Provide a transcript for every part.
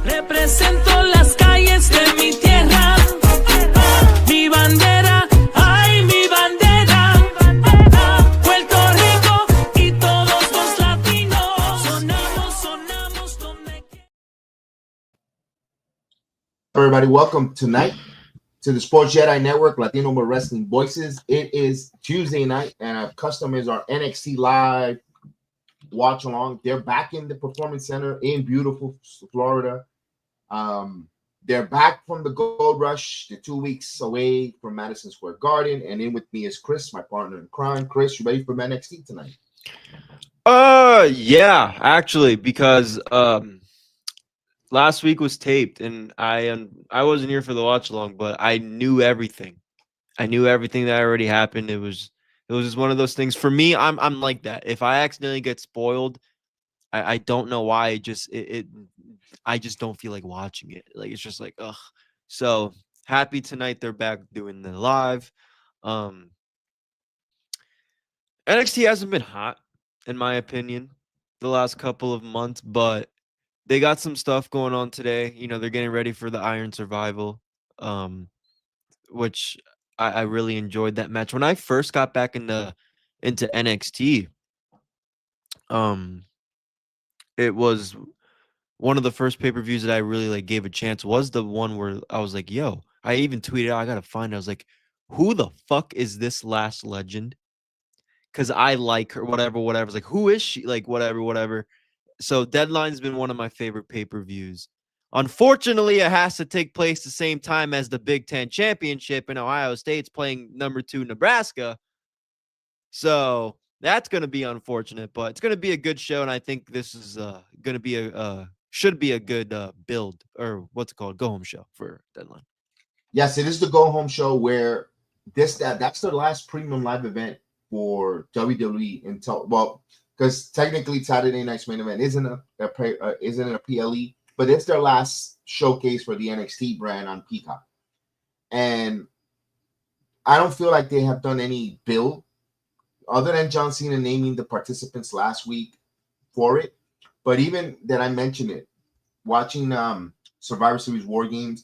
Represento las calles de mi tierra. Mi bandera, ay, mi bandera. Puerto Rico y todos los latinos. Sonamos donde quiera. Everybody, welcome tonight to the Sports Jedi Network, Latino Wrestling Voices. It is Tuesday night, and our customers are NXT Live watch along. They're back in the Performance Center in beautiful Florida. They're back from the Gold Rush. They're 2 weeks away from Madison Square Garden, and in with me is Chris, my partner in crime. Chris, you ready for NXT tonight? Yeah, actually, because last week was taped, and I wasn't here for the watch along, but I knew everything. I knew everything that already happened. It was just one of those things. For me, I'm like that. If I accidentally get spoiled, I don't know why. I just don't feel like watching it. Like, it's just like, ugh. So happy tonight they're back doing the live. NXT hasn't been hot, in my opinion, the last couple of months, but they got some stuff going on today. You know, they're getting ready for the Iron Survival, which I really enjoyed that match. When I first got back into NXT, it was one of the first pay-per-views that I really like gave a chance. Was the one where I was like, yo, I even tweeted out, I gotta find it. I was like, who the fuck is this last legend? Because I like her, whatever. It's like, who is she? Like, whatever. So Deadline's been one of my favorite pay-per-views. Unfortunately, it has to take place the same time as the Big Ten Championship, and Ohio State's playing number 2 Nebraska. So that's going to be unfortunate, but it's going to be a good show, and I think this is going to be should be a good build, or what's it called, go-home show for Deadline. Yes, it is the go-home show where that's the last premium live event for WWE until, well, because technically Saturday Night's Main Event isn't a PLE, but it's their last showcase for the NXT brand on Peacock. And I don't feel like they have done any build other than John Cena naming the participants last week for it. But even that I mentioned it, watching Survivor Series War Games,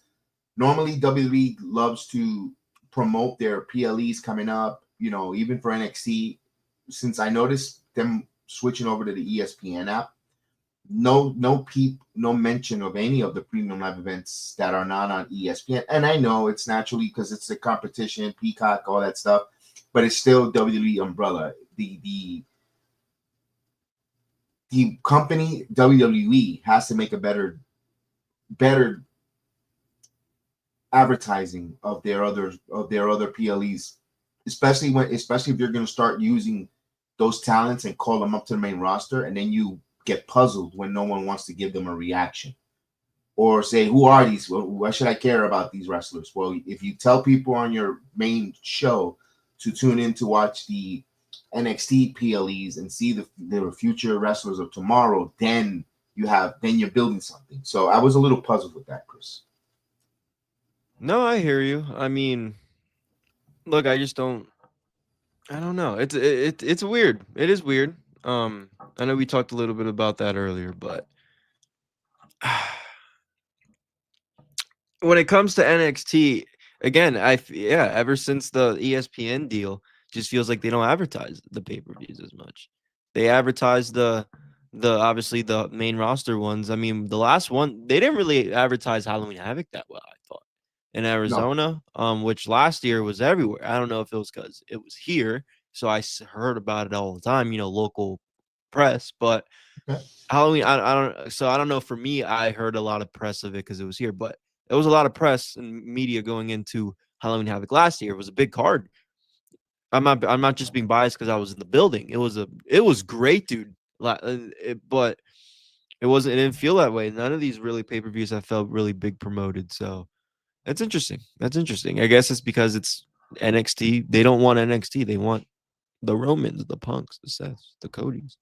normally WWE loves to promote their PLEs coming up, you know, even for NXT. Since I noticed them switching over to the ESPN app, no mention of any of the premium live events that are not on ESPN. And I know it's naturally because it's a competition, Peacock, all that stuff, but it's still WWE umbrella. The company WWE has to make a better advertising of their other PLEs, especially if you're going to start using those talents and call them up to the main roster, and then you get puzzled when no one wants to give them a reaction or say, who are these? Why should I care about these wrestlers? Well, if you tell people on your main show to tune in to watch the NXT PLEs and see the future wrestlers of tomorrow, then you're building something. So I was a little puzzled with that, Chris. No, I hear you. I mean, look, I don't know. It's weird. It is weird. I know we talked a little bit about that earlier, but when it comes to NXT, again, ever since the ESPN deal, just feels like they don't advertise the pay-per-views as much. They advertise the obviously the main roster ones. I mean, the last one, they didn't really advertise Halloween Havoc that well, I thought. In Arizona, which last year was everywhere. I don't know if it was because it was here, so I heard about it all the time, you know, local press. But Halloween, I don't know. For me, I heard a lot of press of it because it was here, but there was a lot of press and media going into Halloween Havoc last year. It was a big card. I'm not just being biased because I was in the building. It was great, dude. But it didn't feel that way. None of these really pay-per-views I felt really big promoted. So that's interesting. I guess it's because it's NXT. They don't want NXT. They want the Romans, the Punks, the Seths, the Codys.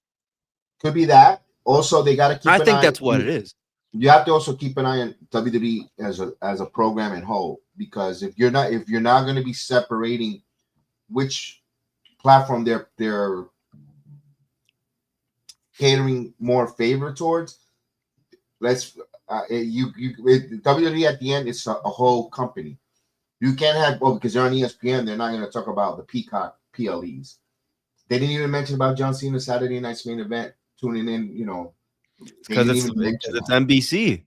Could be that. Also, they got to keep. I think that's what it is. You have to also keep an eye on WWE as a program and whole, because if you're not going to be separating which platform they're catering more favor towards, WWE at the end, it's a whole company. You can't have because they're on ESPN. They're not going to talk about the Peacock PLEs. They didn't even mention about John Cena Saturday Night's Main Event tuning in. Because it's NBC.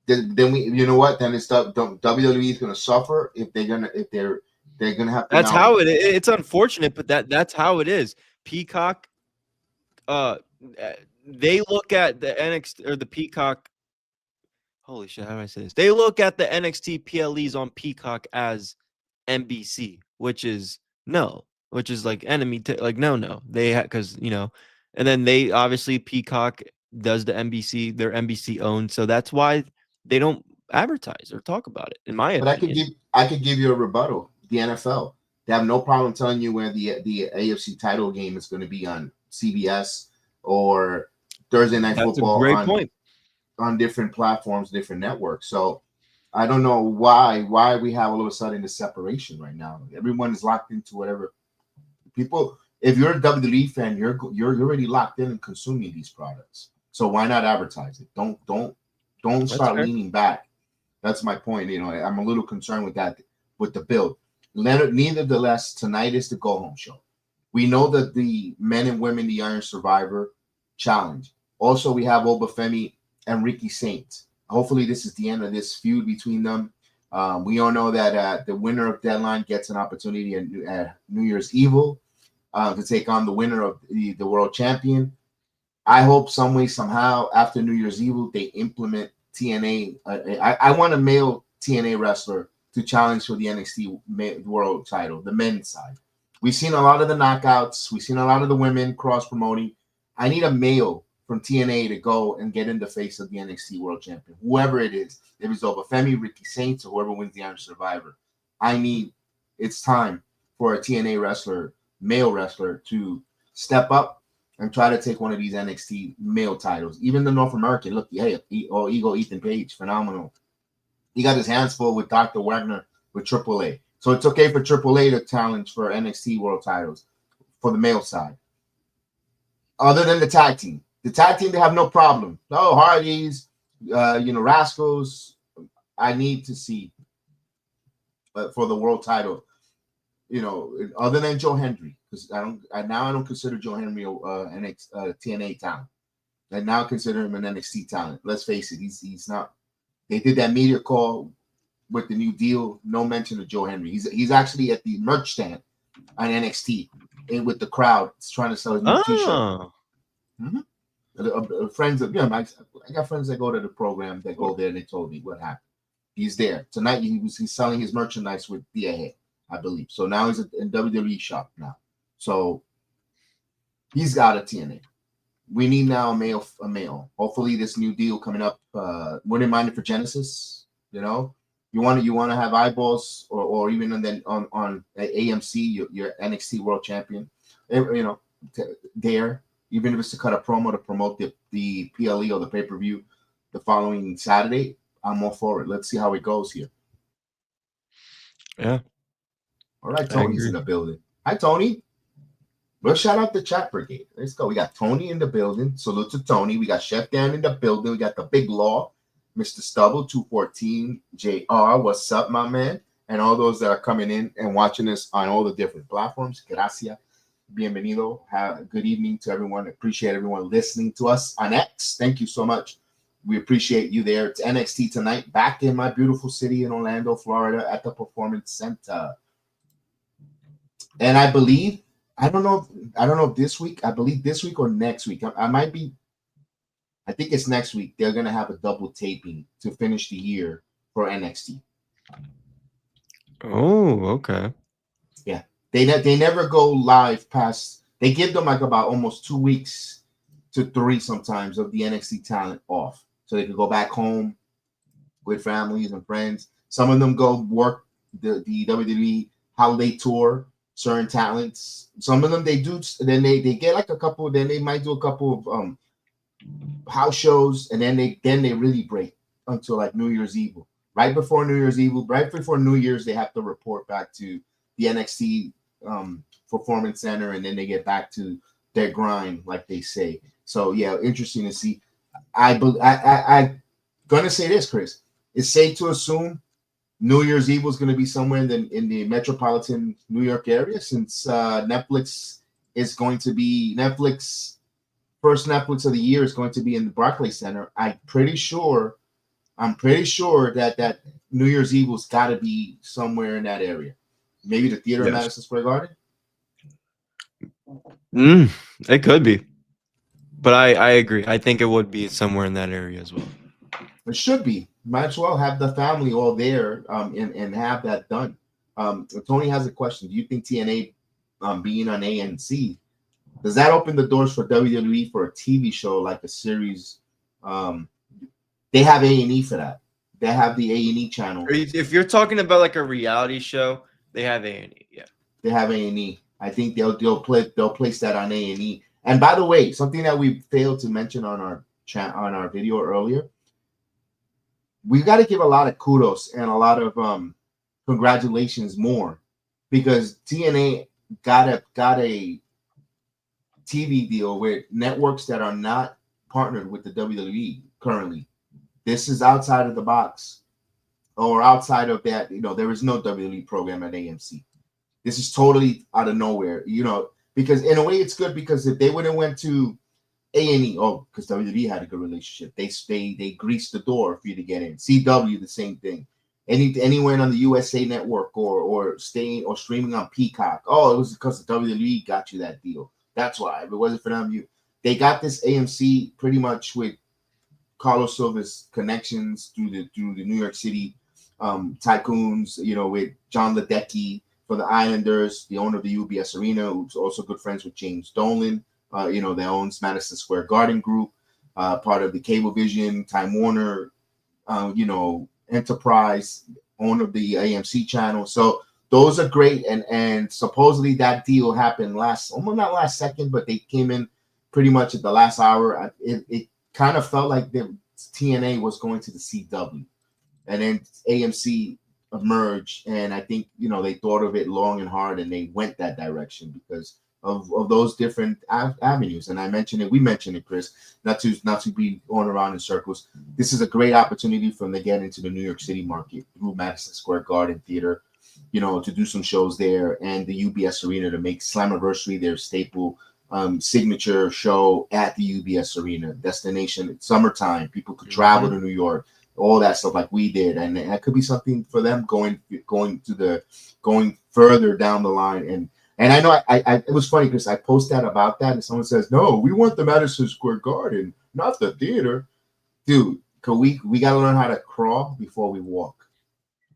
Then we, you know what? Then it's WWE is going to suffer if they're gonna have to. That's how it's unfortunate, but that's how it is. Peacock, they look at the NXT or the Peacock. Holy shit! How do I say this? They look at the NXT PLEs on Peacock as NBC, which is like enemy. No. They because and then they obviously Peacock does the NBC. They're NBC owned, so that's why they don't advertise or talk about it. In my opinion, I could give you a rebuttal. The NFL, they have no problem telling you where the AFC title game is going to be on CBS or Thursday Night Football. That's a great point. On different platforms, different networks. So I don't know why we have all of a sudden the separation right now. Everyone is locked into whatever people. If you're a WWE fan, you're already locked in and consuming these products. So why not advertise it? Don't start leaning back. That's my point. I'm a little concerned with that, with the build. Nevertheless, tonight is the go home show. We know that the men and women, the Iron Survivor challenge. Also, we have ℜ𝔞𝔦𝔫 and ℉𝔞𝔤𝔦𝔫. Hopefully, this is the end of this feud between them. We all know that the winner of Deadline gets an opportunity at New Year's Evil to take on the winner of the world champion. I hope some way, somehow, after New Year's Evil, they implement TNA. I want a male TNA wrestler to challenge for the NXT world title, the men's side. We've seen a lot of the knockouts. We've seen a lot of the women cross-promoting. I need a male from TNA to go and get in the face of the NXT world champion, whoever it is. If it's ℜ𝔞𝔦𝔫, ℉𝔞𝔤𝔦𝔫, or whoever wins the Iron Survivor. It's time for a TNA wrestler, male wrestler, to step up and try to take one of these NXT male titles. Even the North American, look, Ego Ethan Page, phenomenal. He got his hands full with Dr. Wagner with AAA. So it's okay for AAA to challenge for NXT world titles for the male side. Other than the tag team. The tag team, they have no problem. No, Hardys, Rascals. I need to see for the world title, other than Joe Hendry, because I don't consider Joe Hendry TNA talent. I now consider him an NXT talent. Let's face it, he's not. They did that media call with the new deal. No mention of Joe Hendry. He's actually at the merch stand on NXT and with the crowd trying to sell his new T-shirt. Mm-hmm. Friends of I got friends that go to the program that go there and they told me what happened. He's there tonight. He's selling his merchandise with Tia, I believe. So now he's in WWE shop now. So he's got a TNA. We need now a male. Hopefully, this new deal coming up. Wouldn't mind it for Genesis. You want to have eyeballs, or even on AMC, your NXT World Champion. There, even if it's to cut a promo to promote the PLE or the pay-per-view the following Saturday, I'm all for it. Let's see how it goes here. Yeah. All right, Tony's in the building. Hi, Tony. Well, shout out the chat brigade. Let's go. We got Tony in the building. Salute to Tony. We got Chef Dan in the building. We got the Big Law, Mr. Stubble, 214, JR. What's up, my man? And all those that are coming in and watching us on all the different platforms. Gracias. Bienvenido. Have a good evening to everyone. Appreciate everyone listening to us on X. Thank you so much. We appreciate you there. It's NXT tonight, back in my beautiful city in Orlando, Florida, at the Performance Center. And I believe, I don't know if this week, I believe this week or next week. I think it's next week. They're going to have a double taping to finish the year for NXT. Oh, okay. Yeah. They never go live past, they give them like about almost 2 weeks to 3 sometimes of the NXT talent off. So they can go back home with families and friends. Some of them go work the WWE holiday tour, certain talents. Some of them they do, then they get like a couple, then they might do a couple of house shows, and then they really break until like New Year's Eve. Right before New Year's Eve, right before New Year's, they have to report back to the NXT Performance Center, and then they get back to their grind, like they say. So yeah, interesting to see. I gonna say this, Chris. It's safe to assume New Year's Eve was going to be somewhere in the metropolitan New York area, since Netflix is going to be first Netflix of the year is going to be in the Barclays Center. I'm pretty sure that New Year's Eve was got to be somewhere in that area. Maybe the theater in Madison Square Garden. It could be, but I agree. I think it would be somewhere in that area as well. It should be. Might as well have the family all there and have that done. Tony has a question. Do you think TNA being on ANC, does that open the doors for WWE for a TV show like a series? They have A&E for that. They have the A&E channel. If you're talking about like a reality show, they have A&E. Yeah, they have A&E. I think they'll place that on A&E. And by the way, something that we failed to mention on our video earlier, we got to give a lot of kudos and a lot of congratulations more, because TNA got a TV deal with networks that are not partnered with the WWE currently. This is outside of the box, or outside of that. There is no WWE program at AMC. This is totally out of nowhere. Because in a way it's good, because if they would have went to A&E, because WWE had a good relationship, they greased the door for you to get in. CW, the same thing. Anywhere on the USA Network or streaming on Peacock. It was because the WWE got you that deal. That's why. If it wasn't for them, they got this AMC pretty much with Carlos Silva's connections through the New York City tycoons. With John Ledecky for the Islanders, the owner of the UBS Arena, who's also good friends with James Dolan. They owns Madison Square Garden Group, part of the Cablevision, Time Warner, Enterprise, owner of the AMC channel. So those are great, and supposedly that deal happened almost not last second, but they came in pretty much at the last hour. It kind of felt like the TNA was going to the CW, and then AMC emerged, and I think they thought of it long and hard, and they went that direction because of those different avenues. And we mentioned it, Chris, not to be going around in circles. This is a great opportunity for them to get into the New York City market through Madison Square Garden Theater, to do some shows there, and the UBS Arena to make Slammiversary their staple signature show at the UBS Arena. Destination, it's summertime, people could travel to New York, all that stuff like we did, and that could be something for them going further down the line. And I know it was funny because I posted about that, and someone says, "No, we want the Madison Square Garden, not the theater." Dude, we got to learn how to crawl before we walk.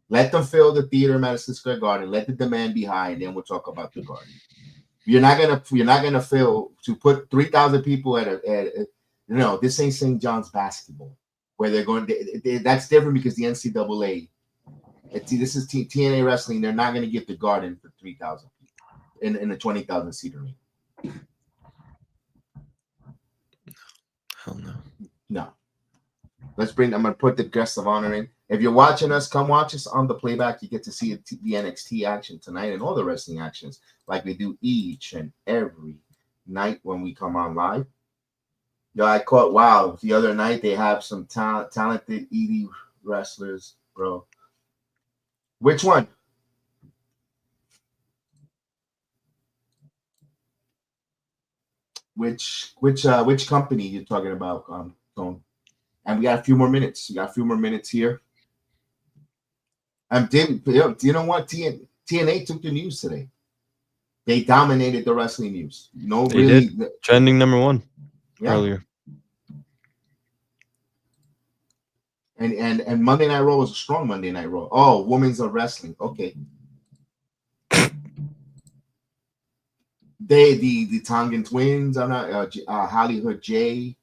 Let them fill the theater, Madison Square Garden. Let the demand be high, and then we'll talk about the Garden. You're not gonna fill to put 3,000 people at this ain't St. John's basketball where they're going. That's different because the NCAA. This is TNA wrestling. They're not going to get the Garden for 3,000 people in a 20,000 seat arena. Hell no. No. I'm going to put the guest of honor in. If you're watching us, come watch us on the playback. You get to see the NXT action tonight and all the wrestling actions like we do each and every night when we come on live. I caught, wow, the other night they have some talented ED wrestlers, bro. Which one? Which company you're talking about, Tone? And we got a few more minutes. We got a few more minutes here. Do you know what? TNA took the news today. They dominated the wrestling news. They did. Trending number one earlier. And Monday Night Raw was a strong Monday Night Raw. Oh, women's of wrestling. Okay. The Tongan twins. I'm not Hollywood J.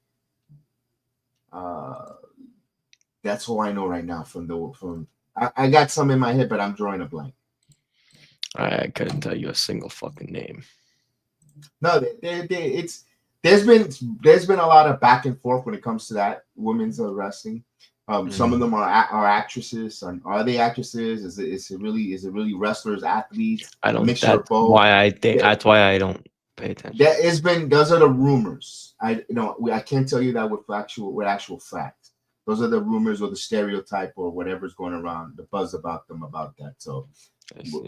That's all I know right now from. I got some in my head, but I'm drawing a blank. I couldn't tell you a single fucking name. No, there's been a lot of back and forth when it comes to that women's wrestling. Some of them are actresses. Are they actresses? Is it really wrestlers, athletes? I don't. That's why I think. That's why I don't pay attention. Those are the rumors. I can't tell you that with actual facts. Those are the rumors or the stereotype or whatever's going around, the buzz about them about that. So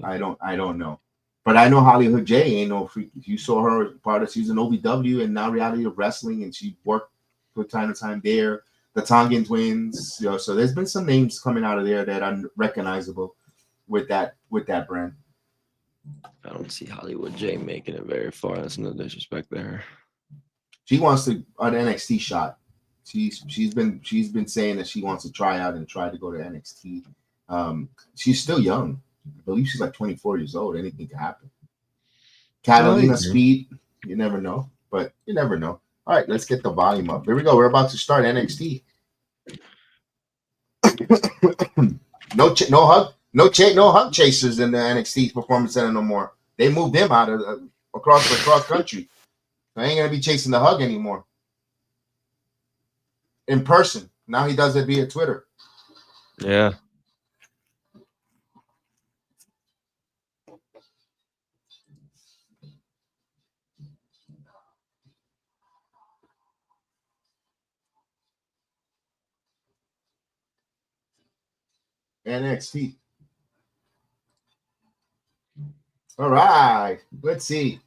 I don't know. But I know Hollywood J ain't no freak. You saw her part of season OVW and now Reality of Wrestling, and she worked from time to time there. The Tongan twins, you know, so there's been some names coming out of there that are recognizable with that brand. I don't see Hollywood J making it very far. That's no disrespect to her. She wants to an NXT shot. She's been saying that she wants to try out and try to go to NXT. She's still young. I believe she's like 24 years old. Anything can happen. Catalina Speed, you never know, but you never know. All right, let's get the volume up. Here we go. We're about to start NXT. No hug chasers in the NXT Performance Center no more. They moved them out of across country. I ain't gonna be chasing the hug anymore. In person. Now he does it via Twitter. Yeah. NXT. All right. Let's see.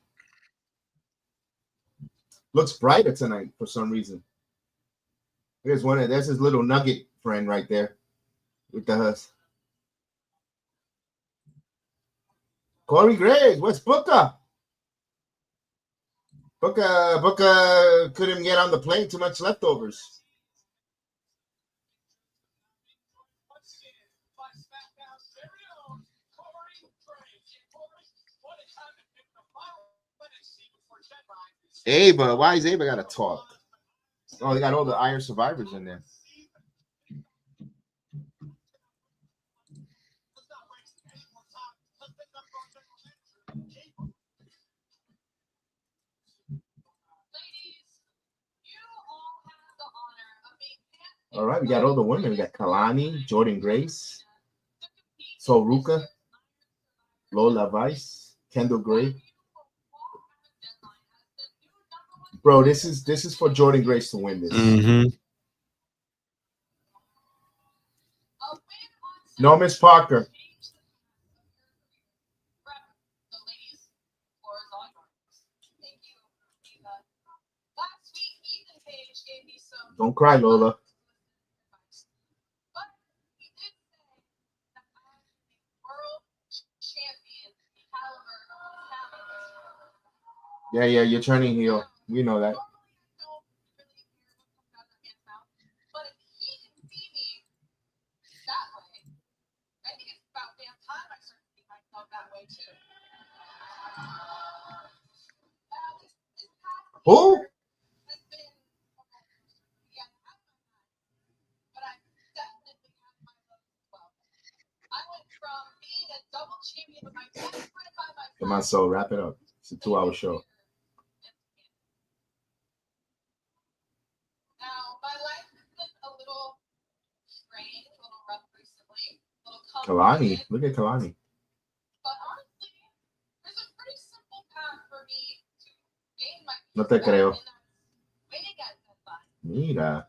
Looks brighter tonight for some reason. There's his little nugget friend right there with the huss. Corey Graves, what's Booker? Booker couldn't get on the plane, too much leftovers. Ava, why is Ava got to talk? Oh, they got all the Iron Survivors in there. All right, we got all the women. We got Kalani, Jordan Grace, Soruka, Lola Vice, Kendall Gray. Bro, this is for Jordan Grace to win this. Mm-hmm. No, Miss Parker. Don't cry, Lola. Yeah, you're turning heel. We know that. Who? Come on, so wrap it up. It's a 2-hour show. Kalani, look at Kalani. No te creo. Mira.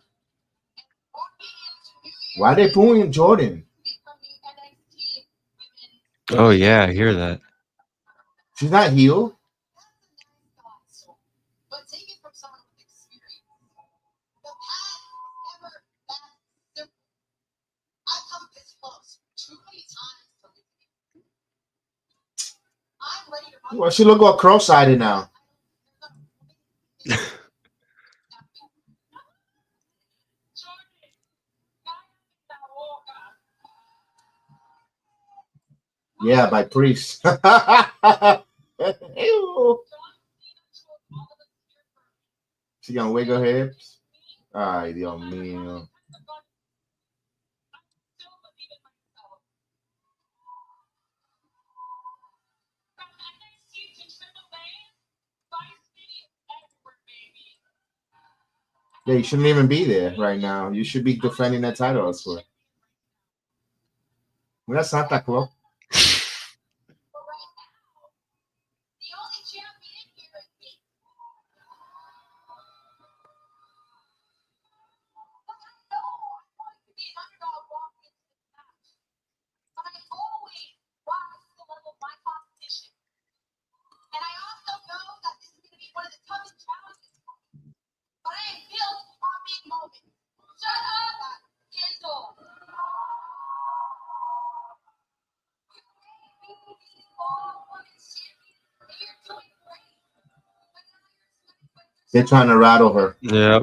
Why they pulling Jordan? Oh yeah, I hear that. She's not heel. Well, she look all cross-eyed now. Yeah, by Priest. She gonna wiggle her hips. Ay, Dios mío. Yeah, you shouldn't even be there right now. You should be defending that title elsewhere. Well, that's Santa Claus. They're trying to rattle her. Yeah.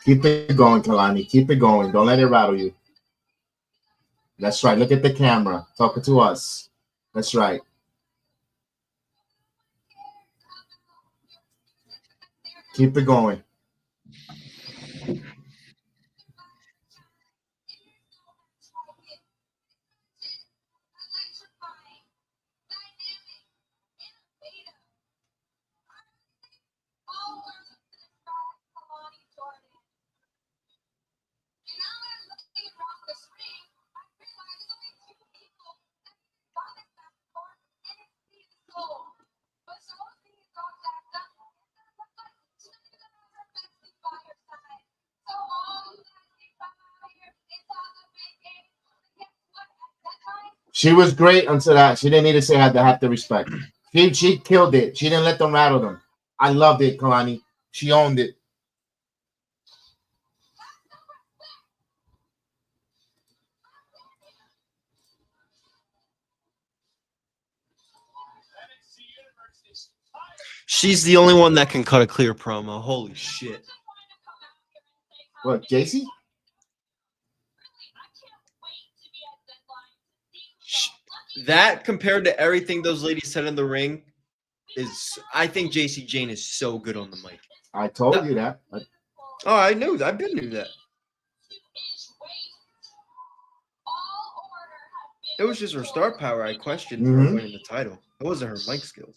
Keep it going, Kalani. Keep it going. Don't let it rattle you. That's right. Look at the camera. Talking to us. That's right. Keep it going. She was great until that. She didn't need to say I had to have the respect. She killed it. She didn't let them rattle them. I loved it, Kalani. She owned it. She's the only one that can cut a clear promo. Holy shit. What, JC? That compared to everything those ladies said in the ring is, I think JC Jane is so good on the mic. I told you that. Oh, I knew. I've been knew that. It was just her star power I questioned for winning the title. It wasn't her mic skills.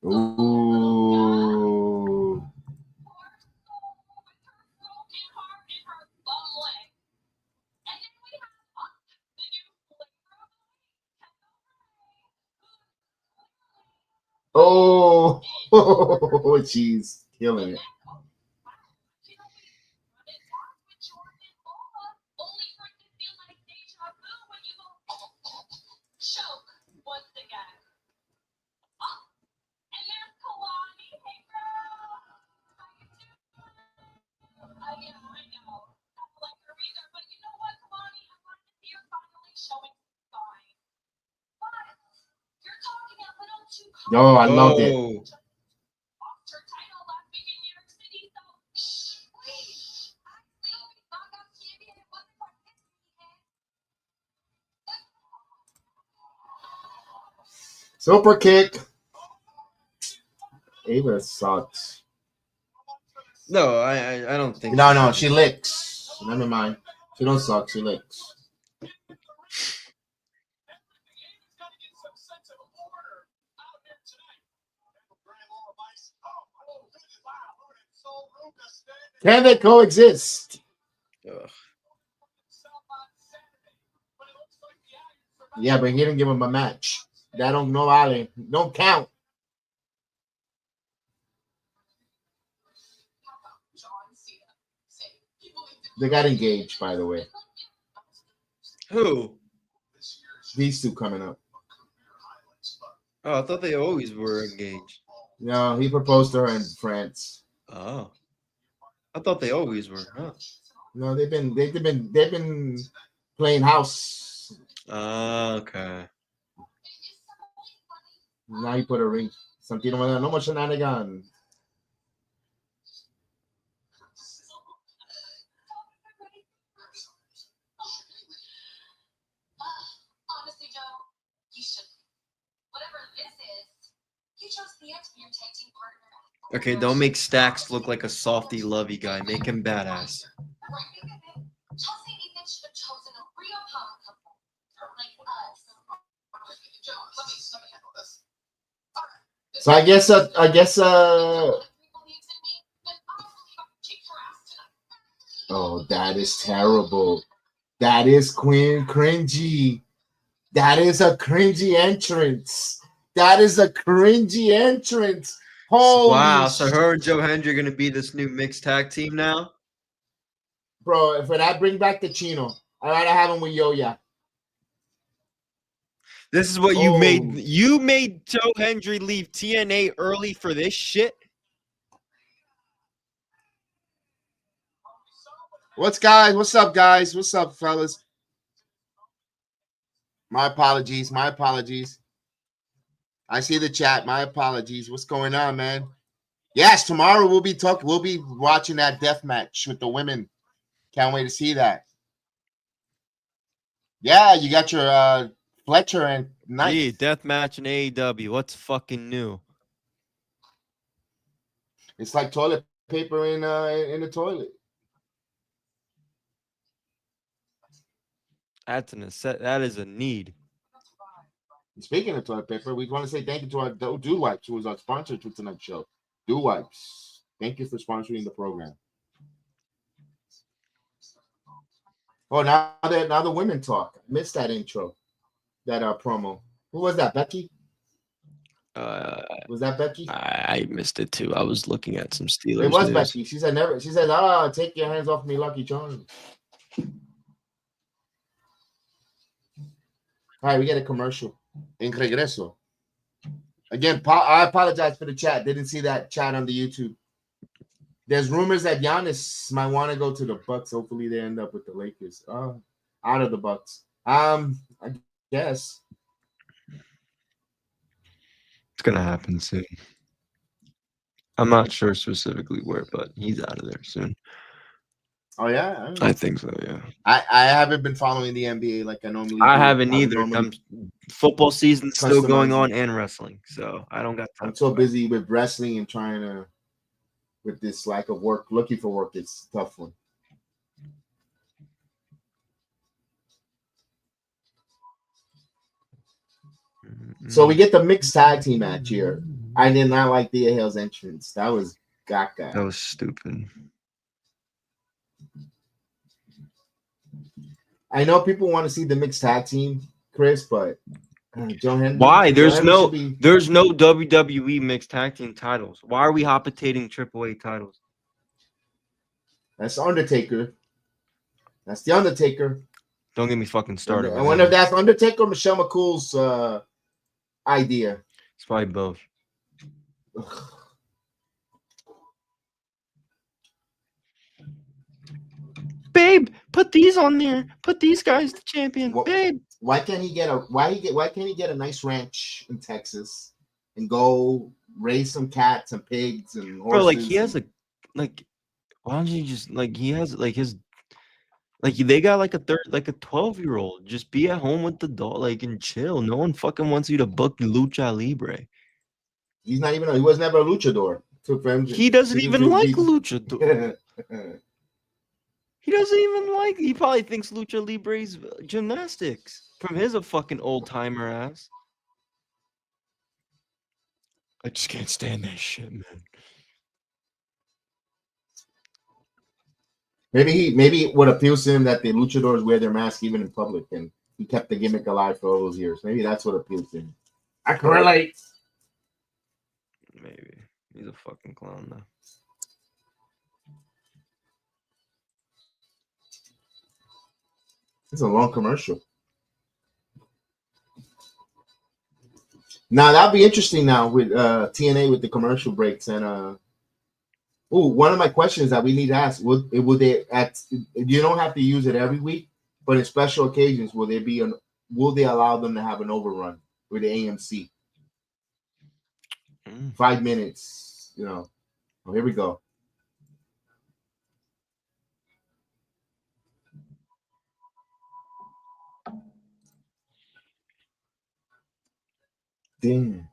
Ooh. Oh, jeez, killing it. Yo, I loved it. Super kick. Ava sucks. No, I don't think. No, she licks. Never mind. She don't suck. She licks. Can they coexist? Ugh. Yeah, but he didn't give him a match. That don't don't count. They got engaged, by the way. Who? These two coming up. Oh, I thought they always were engaged. No, he proposed to her in France. Oh, I thought they always were. Huh? No, they've been playing house. Okay. Now he put a ring. Something no more shenanigans. Okay, don't make Stacks look like a softy, lovey guy. Make him badass. So I guess oh, that is terrible. That is cringy. That is a cringy entrance. That is a cringy entrance. Holy wow, so her and Joe Hendry are going to be this new mixed tag team now? Bro, if I bring back the Chino, I'd rather have him with Yo-Ya. This is what you Oh. made. You made Joe Hendry leave TNA early for this shit. What's guys? What's up, guys? What's up, fellas? My apologies. My apologies. I see the chat. My apologies. What's going on, man? Yes, tomorrow we'll be talking. We'll be watching that death match with the women. Can't wait to see that. Yeah, you got your Fletcher and Knight. Gee, death match in AEW. What's fucking new? It's like toilet paper in the toilet. That's that is a need. Speaking of toilet paper, we want to say thank you to our Do Wipes, who was our sponsor for tonight's show. Do Wipes, thank you for sponsoring the program. Oh, now the women talk. Missed that intro, that promo. Who was that? Becky? Was that Becky? I missed it too. I was looking at some Steelers. It was news. Becky. She said never. She said, take your hands off me, Lucky Charms. All right, we get a commercial. En regreso. Again, I apologize for the chat. Didn't see that chat on the YouTube. There's rumors that Giannis might want to go to the Bucks. Hopefully, they end up with the Lakers. Out of the Bucks. I guess It's gonna happen soon. I'm not sure specifically where, but he's out of there soon. Oh yeah, I think so. Yeah. I haven't been following the NBA like I normally. I do. haven't either. Football season's still going on Customizing. and wrestling, so I don't got time. I'm so busy with wrestling and trying to, with this lack of work, looking for work. It's a tough one. So we get the mixed tag team match here. I did not like Thea Hale's entrance. That was gaga. That was stupid. I know people want to see the mixed tag team, Chris, but Joe Henry. Why? There's Joe no Henry there's no WWE mixed tag team titles. Why are we hopitating AAA titles? That's Undertaker. That's the Undertaker. Don't get me fucking started. I wonder if that's Undertaker or Michelle McCool's idea. It's probably both. Babe, put these on there. Put these guys the champion. Babe. Why can't he get a nice ranch in Texas and go raise some cats and pigs and horses? Bro, like he has why don't you just he has they got like a 12-year-old. Just be at home with the dog, and chill. No one fucking wants you to book Lucha Libre. He's not even. He was never a luchador. He doesn't even like luchador. He doesn't even like. He probably thinks Lucha Libre is gymnastics from his fucking old timer ass. I just can't stand that shit, man. Maybe what appeals to him that the luchadors wear their mask even in public, and he kept the gimmick alive for all those years. Maybe that's what appeals to him. I can relate. Maybe he's a fucking clown though. It's a long commercial. Now that'll be interesting. Now with TNA with the commercial breaks and one of my questions that we need to ask: Will they you don't have to use it every week, but in special occasions, will they allow them to have an overrun with the AMC? 5 minutes, Oh, here we go. Damn.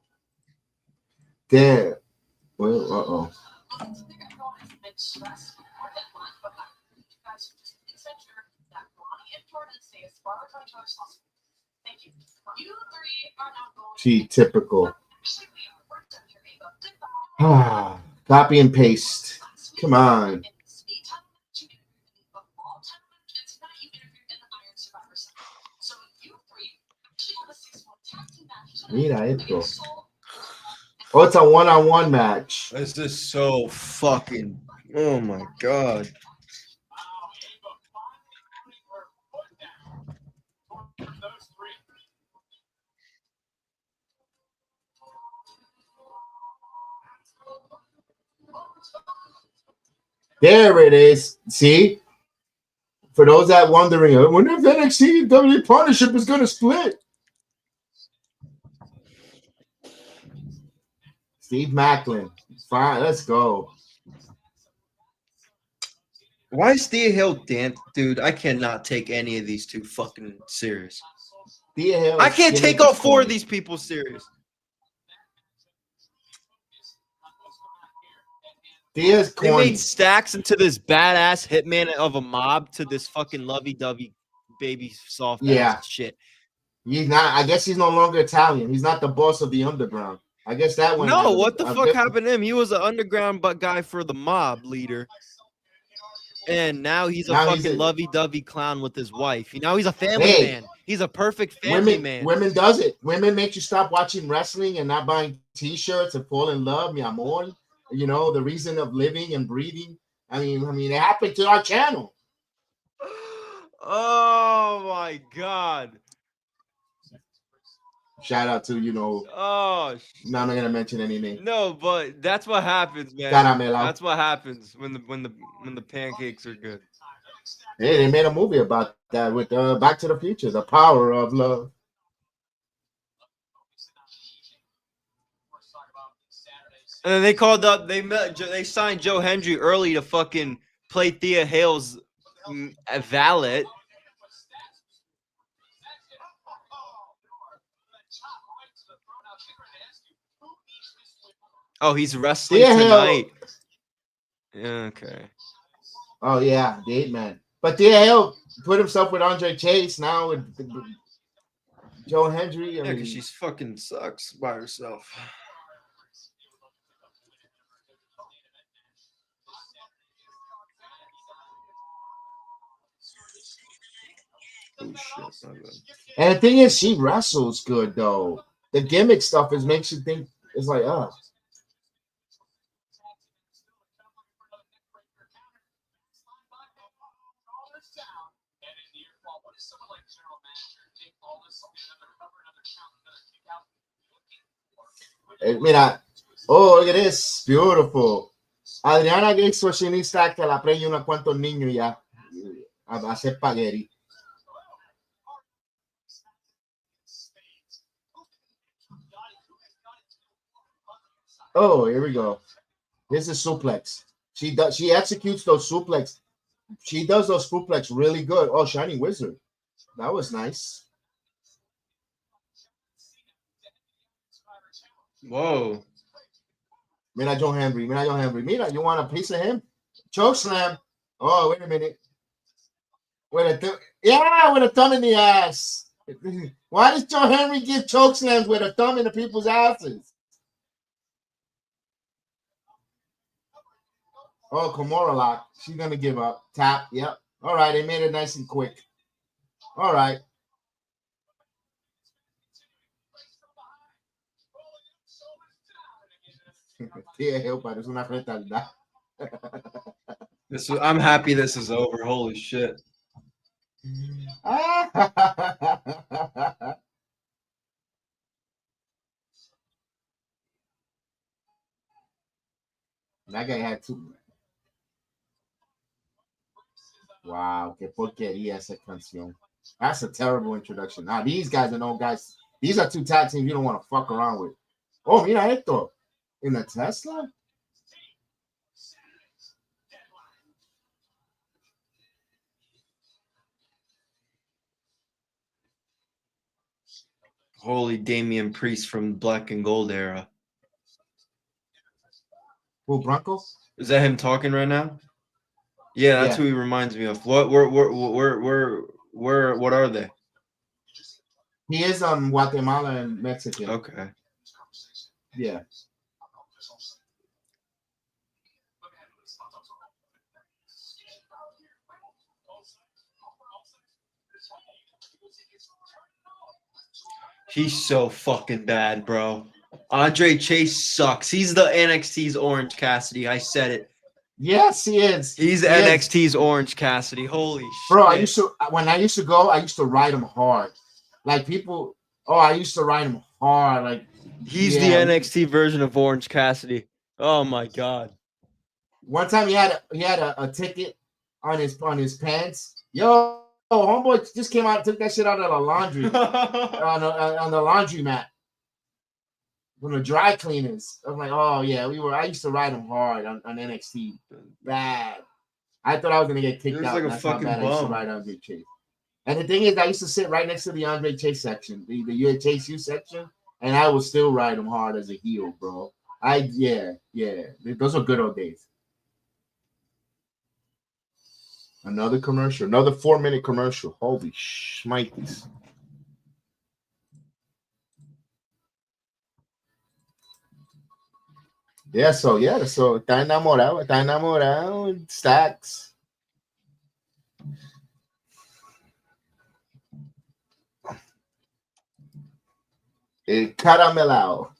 Well, Gee, typical. Copy and paste. Come on. Mira esto. Oh, it's a one-on-one match. This is so fucking. Oh my god. There it is. See? For those that wondering, I wonder if NXT and WWE partnership is going to split. Steve Macklin. Fine, let's go. Why is Thea Hill dancing? Dude, I cannot take any of these two fucking serious. Thea Hill. I can't take all four of these people serious. Thea's corny. They made Stacks into this badass hitman of a mob to this fucking lovey-dovey baby soft ass shit. He's not. I guess he's no longer Italian. He's not the boss of the underground. I guess that one. No, what the fuck happened to him? He was an underground guy for the mob leader. And now he's a fucking lovey-dovey clown with his wife. Now he's a family man. He's a perfect family man. Women does it. Women make you stop watching wrestling and not buying T-shirts and fall in love, mi amor. You know, the reason of living and breathing. I mean, it happened to our channel. Oh my God. Shout out to, Oh, no, I'm not gonna mention any name. No, but that's what happens, man. Caramelo. That's what happens when the pancakes are good. Hey, they made a movie about that with Back to the Future, The Power of Love. And then they called up. They signed Joe Hendry early to fucking play Thea Hale's valet. Oh, he's wrestling tonight. Okay. Oh yeah, the 8-man. But Thea Hale put himself with Andre Chase now with Joe Hendry. Yeah, because she's fucking sucks by herself. Oh shit! And the thing is, she wrestles good though. The gimmick stuff makes you think it's like, Mira, oh, look at this, beautiful. Adriana Gates fashionista que la preña unos cuantos niños ya a hacer spaghetti. Oh, here we go. This is suplex. She executes those suplex. She does those suplex really good. Oh, Shining Wizard. That was nice. Whoa. Mira, Joe Henry. Mira, you want a piece of him? Choke slam. Oh, wait a minute. With a thumb in the ass. Why does Joe Henry give choke slams with a thumb in the people's asses? Oh, Kimura lock. She's going to give up. Tap. Yep. All right. They made it nice and quick. All right. I'm happy this is over. Holy shit. That guy had two. Wow, qué porquería esa canción. That's a terrible introduction. Now, these guys are no guys. These are two tag teams you don't want to fuck around with. Oh, mira esto. In a Tesla? Holy Damian Priest from Black and Gold era. Who, Bronco? Is that him talking right now? Yeah, that's who he reminds me of. What are they? He is Guatemala and Mexican. Okay. Yeah. He's so fucking bad, bro. Andre Chase sucks. He's the NXT's Orange Cassidy. I said it. Yes, he is. He's NXT's Orange Cassidy. Holy bro, shit. When I used to go, I used to ride him hard. Like people, I used to ride him hard. Like he's the NXT version of Orange Cassidy. Oh my god. One time he had a ticket on his pants. Yo, homeboy just came out and took that shit out of the laundry on the laundry mat from the dry cleaners. I'm like, oh yeah, I used to ride him hard on NXT. Bad. I thought I was gonna get kicked out. Like That's how bad I used to ride Andre Chase. And the thing is, I used to sit right next to the Andre Chase section, the Chase U section, and I would still ride him hard as a heel, bro. Yeah. Those are good old days. Another commercial, another 4-minute commercial. Holy shnikes. So está enamorado, Stacks. El caramelao.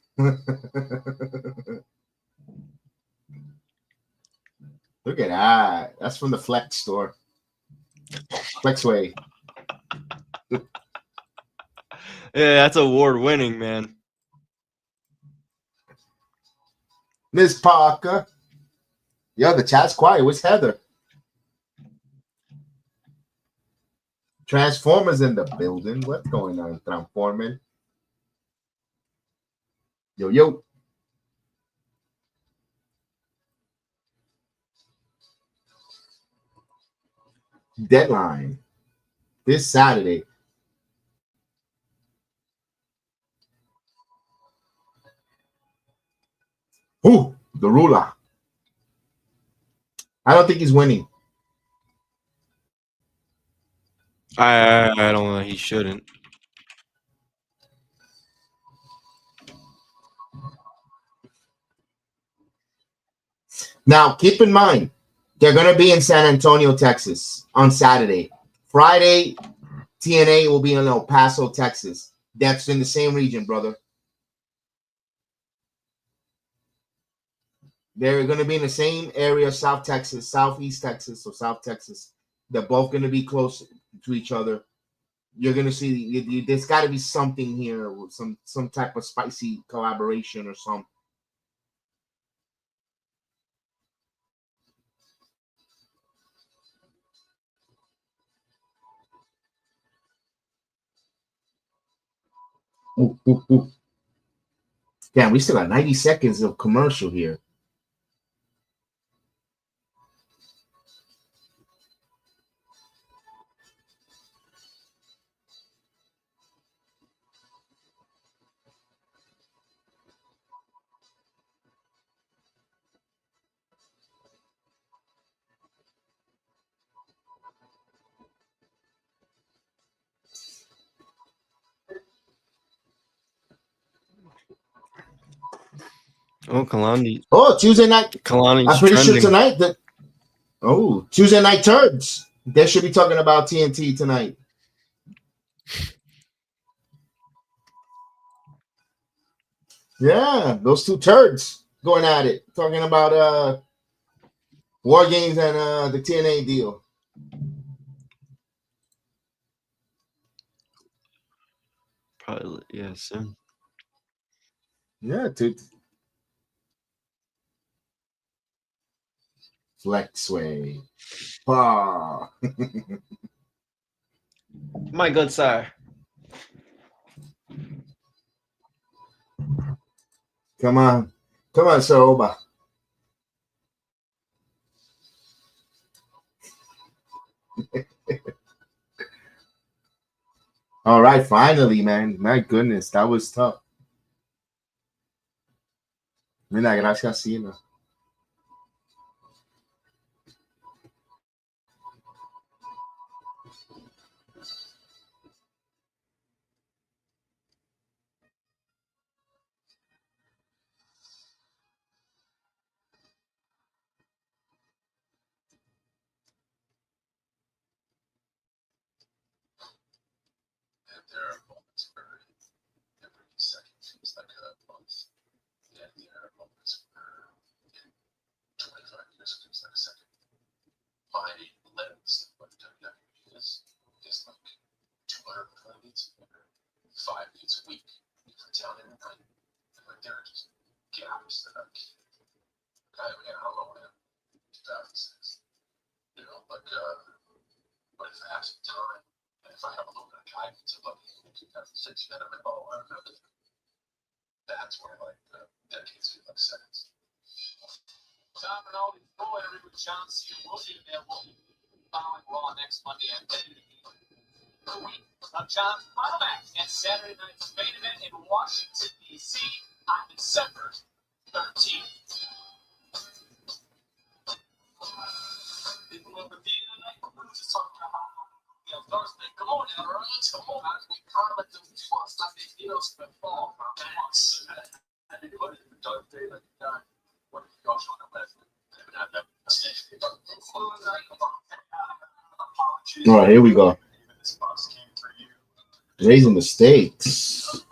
Look at that. That's from the Flex store. Flexway. Yeah, that's award winning, man. Miss Parker. Yo, the chat's quiet. Where's Heather? Transformers in the building. What's going on, Transforming? Yo. Deadline this Saturday. Ooh, the ruler. I don't think he's winning. I don't know. He shouldn't. Now, keep in mind, they're going to be in San Antonio, Texas on Saturday. Friday, TNA will be in El Paso, Texas. That's in the same region, brother. They're going to be in the same area, South Texas, Southeast Texas, or South Texas. They're both going to be close to each other. You're going to see there's got to be something here, with some type of spicy collaboration or something. Ooh. Damn, we still got 90 seconds of commercial here. Oh, Kalani. Oh, Tuesday night. Kalani's I'm pretty trending. sure tonight that. Oh, Tuesday night turds. They should be talking about TNT tonight. Yeah, those two turds going at it, talking about War Games and the TNA deal. Probably, yeah, soon. Yeah, dude. Flexway. Ah. My good sir. Come on, Soba. All right, finally, man. My goodness, that was tough. Mira, gracias, Sina. John's final match and Saturday night's main event in Washington, D.C. on December 13th. Come on now, come on. All right, here we go. Raising the stakes.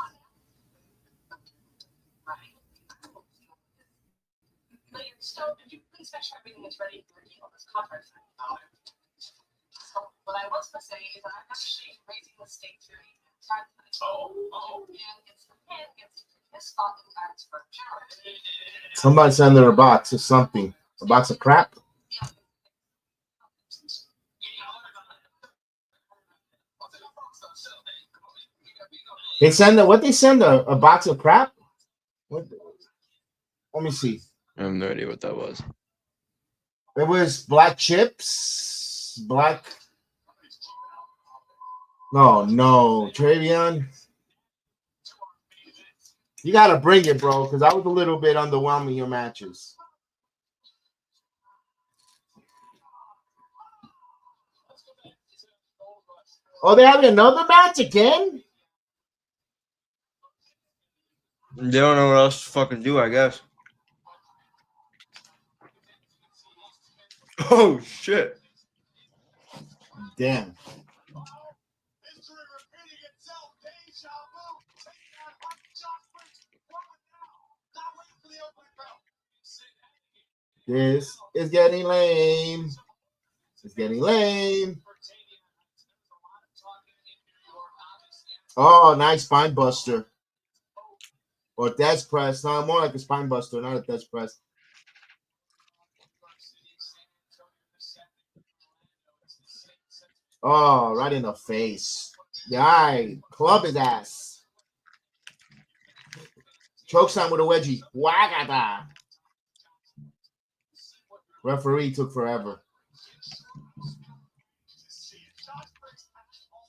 So, could you please make sure everything is ready for you on this contract? So, what I was going to say is I'm actually raising the stakes here. And it's the pin against this spot in cards for Canary. Somebody send her a box or something. A box of crap. They send a, what they send a box of crap? What? Let me see. I have no idea what that was. It was black chips, black. No, Travion. You gotta bring it, bro, because I was a little bit underwhelming your matches. Oh, they having another match again? They don't know what else to fucking do, I guess. Oh shit! Damn. This is getting lame. It's getting lame. Oh, nice spine buster. Or death press. No, more like a spine buster, not a death press. Oh, right in the face. Yeah, club his ass. Chokeslam with a wedgie. Wagada. Referee took forever.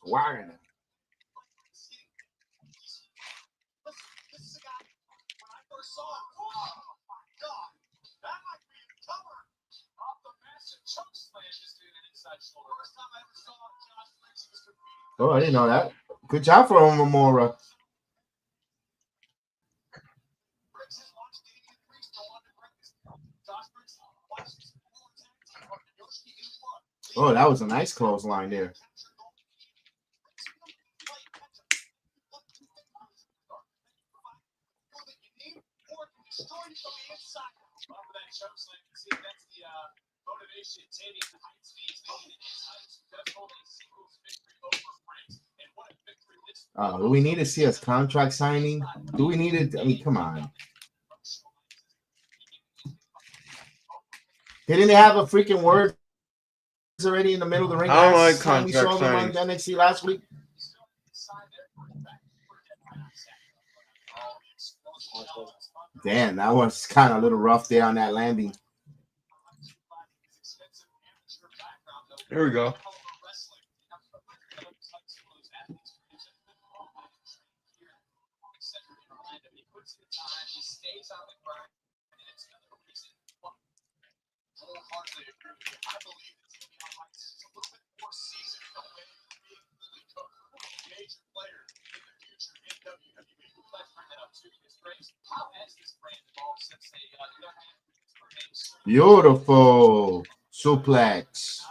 Wagada. Oh, I didn't know that. Good job for Momora. Oh, that was a nice clothesline there. Do we need to see us contract signing? Do we need it? I mean, come on. Didn't they have a freaking word already in the middle of the ring? I don't like last time we saw them on NXT last week. Damn, that was kind of a little rough there on that landing. Here we go. Beautiful suplex.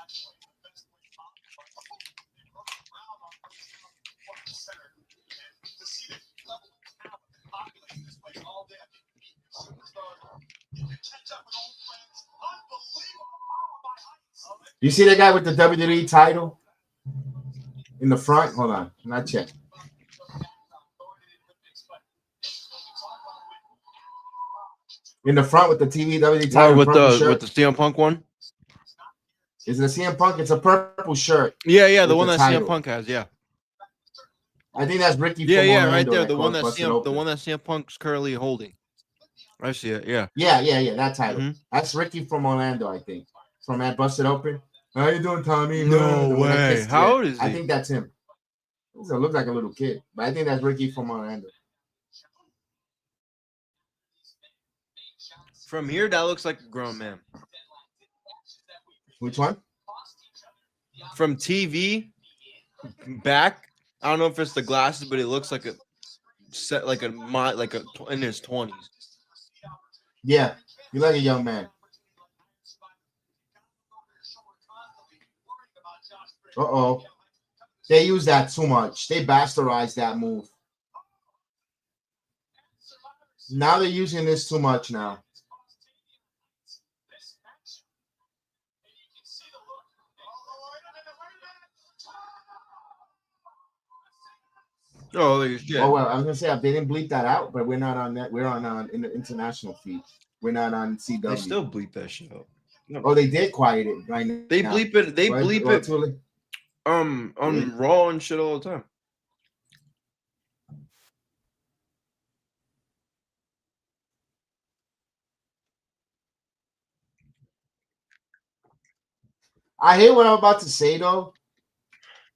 You see that guy with the WWE title in the front? Hold on, not yet. In the front with the WWE title. Oh, with the CM Punk one. Is it a CM Punk? It's a purple shirt. Yeah, the with one the that CM title. Punk has. Yeah, I think that's Ricky. yeah, from right Orlando there. that The one that busted the open. one that CM Punk's currently holding. I see it. Yeah. Yeah. That title. Mhm. That's Ricky from Orlando, I think. From that busted open. How you doing, Tommy? No The one that way. kissed- How yeah, old is I he? think that's him. He looks like a little kid, but I think that's Ricky from Orlando. From here, that looks like a grown man. Which one? From TV back, I don't know if it's the glasses, but it looks like a set like a in his 20s. Yeah, you like a young man. Uh-oh. They use that too much. They bastardized that move. Now they're using this too much now. Oh, shit. Oh well, I was gonna say they didn't bleep that out, but we're not on that. We're on in the international feed. We're not on CW. They still bleep that shit out. Oh, they did quiet it right now. They bleep it. They bleep it. Too On Really? Raw and shit all the time. I hear what I'm about to say though.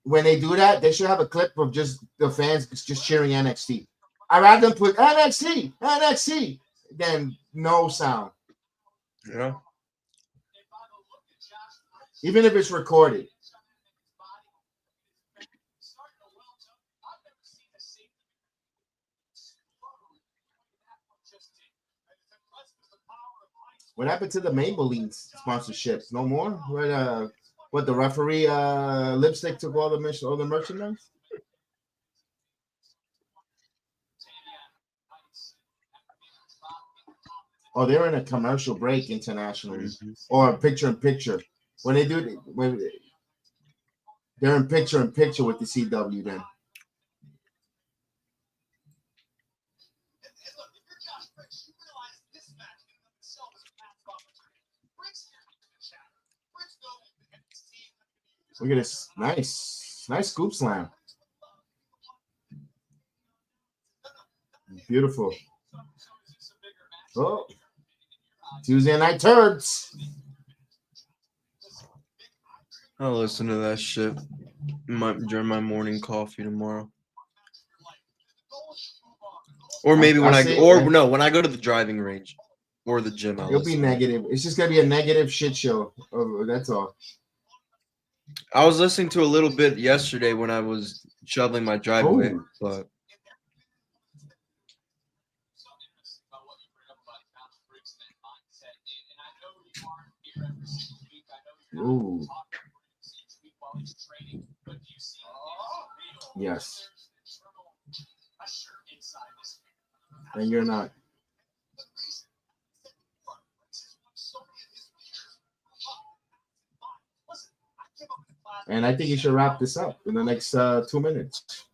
When they do that, they should have a clip of just the fans just cheering NXT. I'd rather them put NXT than no sound. Yeah. Even if it's recorded. What happened to the Maybelline sponsorships? No more? What the referee lipstick took all the merchandise? Oh, they're in a commercial break internationally, or a picture-in-picture. When they do it, they're in picture-in-picture with the CW then. Look at this. Nice scoop slam. Beautiful. Oh, Tuesday night turds. I'll listen to that shit during my morning coffee tomorrow. Or maybe when I go to the driving range or the gym. It'll be negative. It's just gonna be a negative shit show. That's all. I was listening to a little bit yesterday when I was shoveling my driveway, but ooh. Yes. And you're not. And I think you should wrap this up in the next 2 minutes.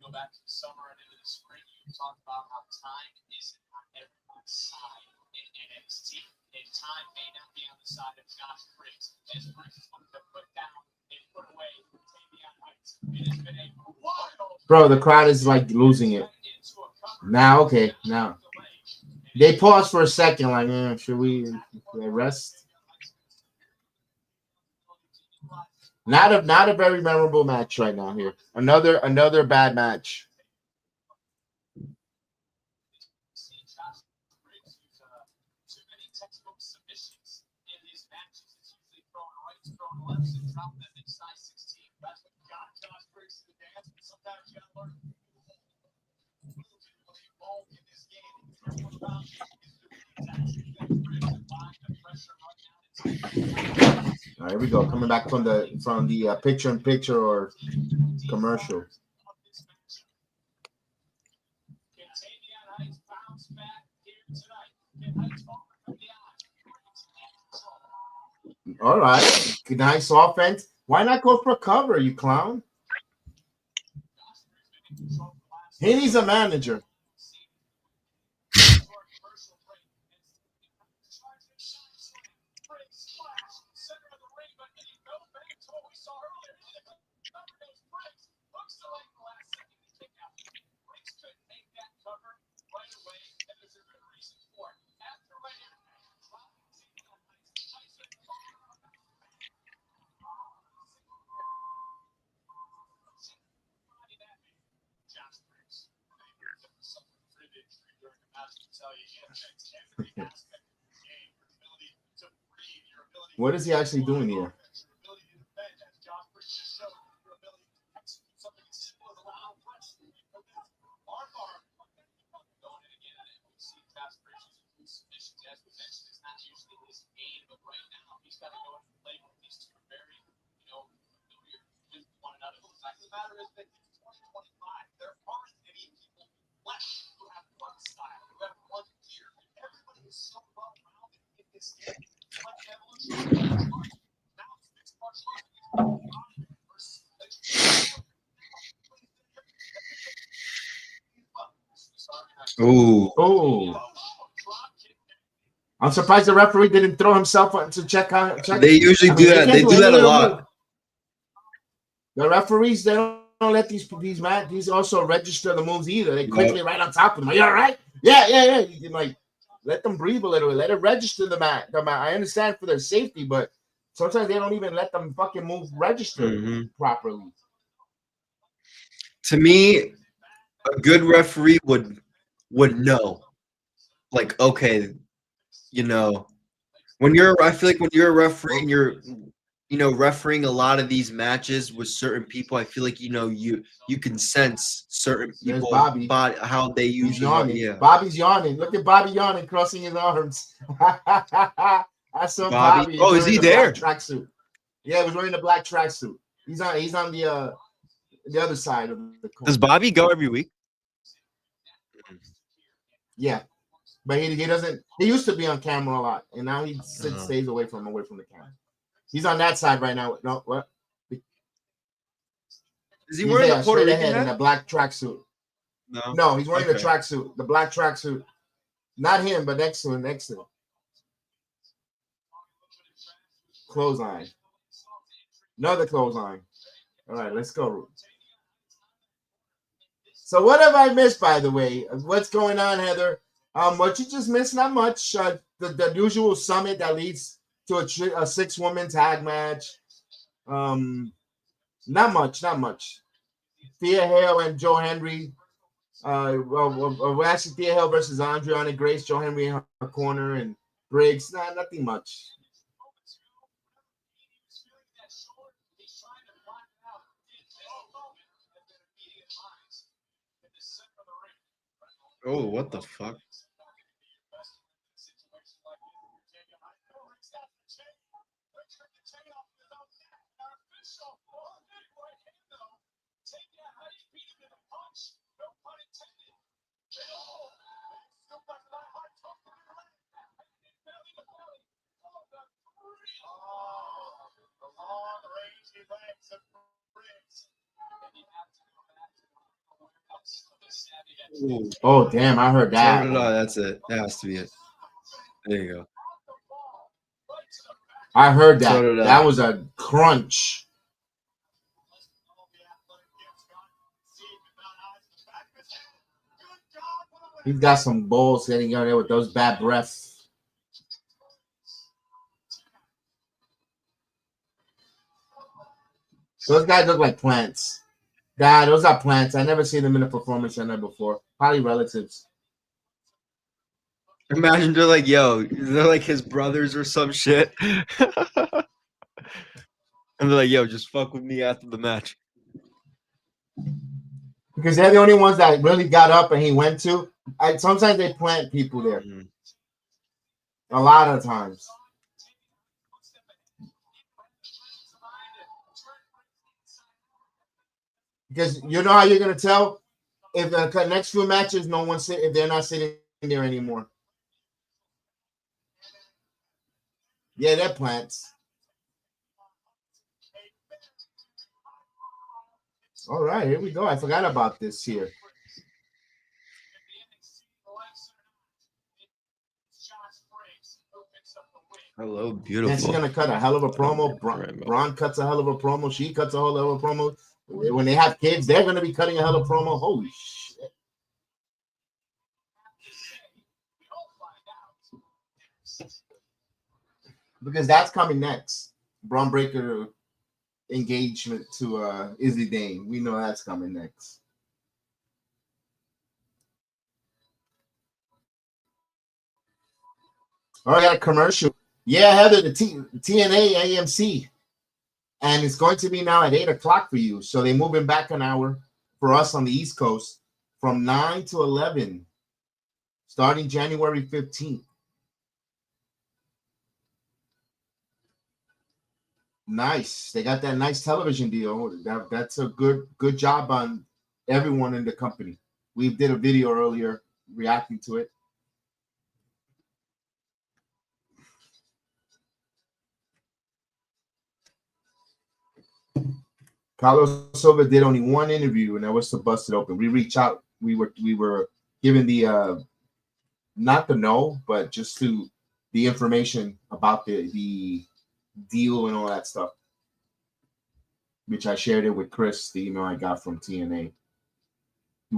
Go back to the summer and into the spring, you talked about how time isn't on everyone's side in NXT. And time may not be on the side of Josh Chris, as Chris is going to put down and put away Damian Heights. It has been a wild. Bro, the crowd is like losing it. Now, okay, now. They paused for a second, like, should we rest? Not a very memorable match right now here. Another bad match. All right, here we go. Coming back from the picture-in-picture or commercial. All right, nice offense. Why not go for a cover, you clown? He needs a manager. What is he actually doing here? Ooh. Oh, I'm surprised the referee didn't throw himself to check on. They usually do that. They do that a lot. The referees, they don't let these also register the moves either. They quickly right on top of them. Are you all right? Yeah. You like let them breathe a little bit. Let it register the mat. I understand for their safety, but sometimes they don't even let them fucking move register properly. To me, a good referee would know. Like, okay, you know, I feel like when you're a referee and you're, you know, refereeing a lot of these matches with certain people, I feel like, you know, you can sense certain people how they usually are. Yeah. Bobby's yawning. Look at Bobby yawning, crossing his arms. I saw Bobby. Oh, is he there? Tracksuit. Yeah, he was wearing the black tracksuit. He's on the other side of the court. Does Bobby go every week? Yeah. But he doesn't. He used to be on camera a lot, and now he stays away from the camera. He's on that side right now. No, what? Is he wearing the Puerto Rican hat? In a black tracksuit? No, he's wearing the tracksuit, the black tracksuit. Not him, but next to him. Clothesline. Another clothesline. All right, let's go. So what have I missed, by the way? What's going on, Heather? What you just missed? Not much. The usual summit that leads to a 6-woman tag match. Not much. Thea Hale and Joe Henry. Actually, Thea Hale versus Andrea Grace. Joe Henry in her corner and Briggs. Nothing much. Oh, what the fuck? Oh, damn, I heard that. No, that's it. That has to be it. There you go. I heard that. That was a crunch. He's got some balls getting out there with those bad breaths. Those guys look like plants. God, those are plants. I never seen them in a performance center before. Probably relatives. Imagine they're like, they're like his brothers or some shit. And they're like, just fuck with me after the match. Because they're the only ones that really got up and he went to. Sometimes they plant people there. A lot of times. Because you know how you're gonna tell if the next few matches, if they're not sitting there anymore. Yeah, they're plants. All right, here we go. I forgot about this here. Hello, Then beautiful. she's gonna cut a hell of a promo. Braun cuts a hell of a promo. She cuts a hell of a promo. When they have kids, they're gonna be cutting a hell of a promo. Holy shit! Because that's coming next. Braun Breaker engagement to Izzy Dane. We know that's coming next. All right, I got a commercial. Yeah, Heather, the TNA AMC. And it's going to be now at 8 o'clock for you. So they're moving back an hour for us on the East Coast from 9 to 11, starting January 15th. Nice. They got that nice television deal. That's a good job on everyone in the company. We did a video earlier reacting to it. Carlos Silva did only one interview, and that was to Bust It Open. We reached out. We were given the not the no, but just to the information about the deal and all that stuff, which I shared it with Chris, the email I got from TNA. We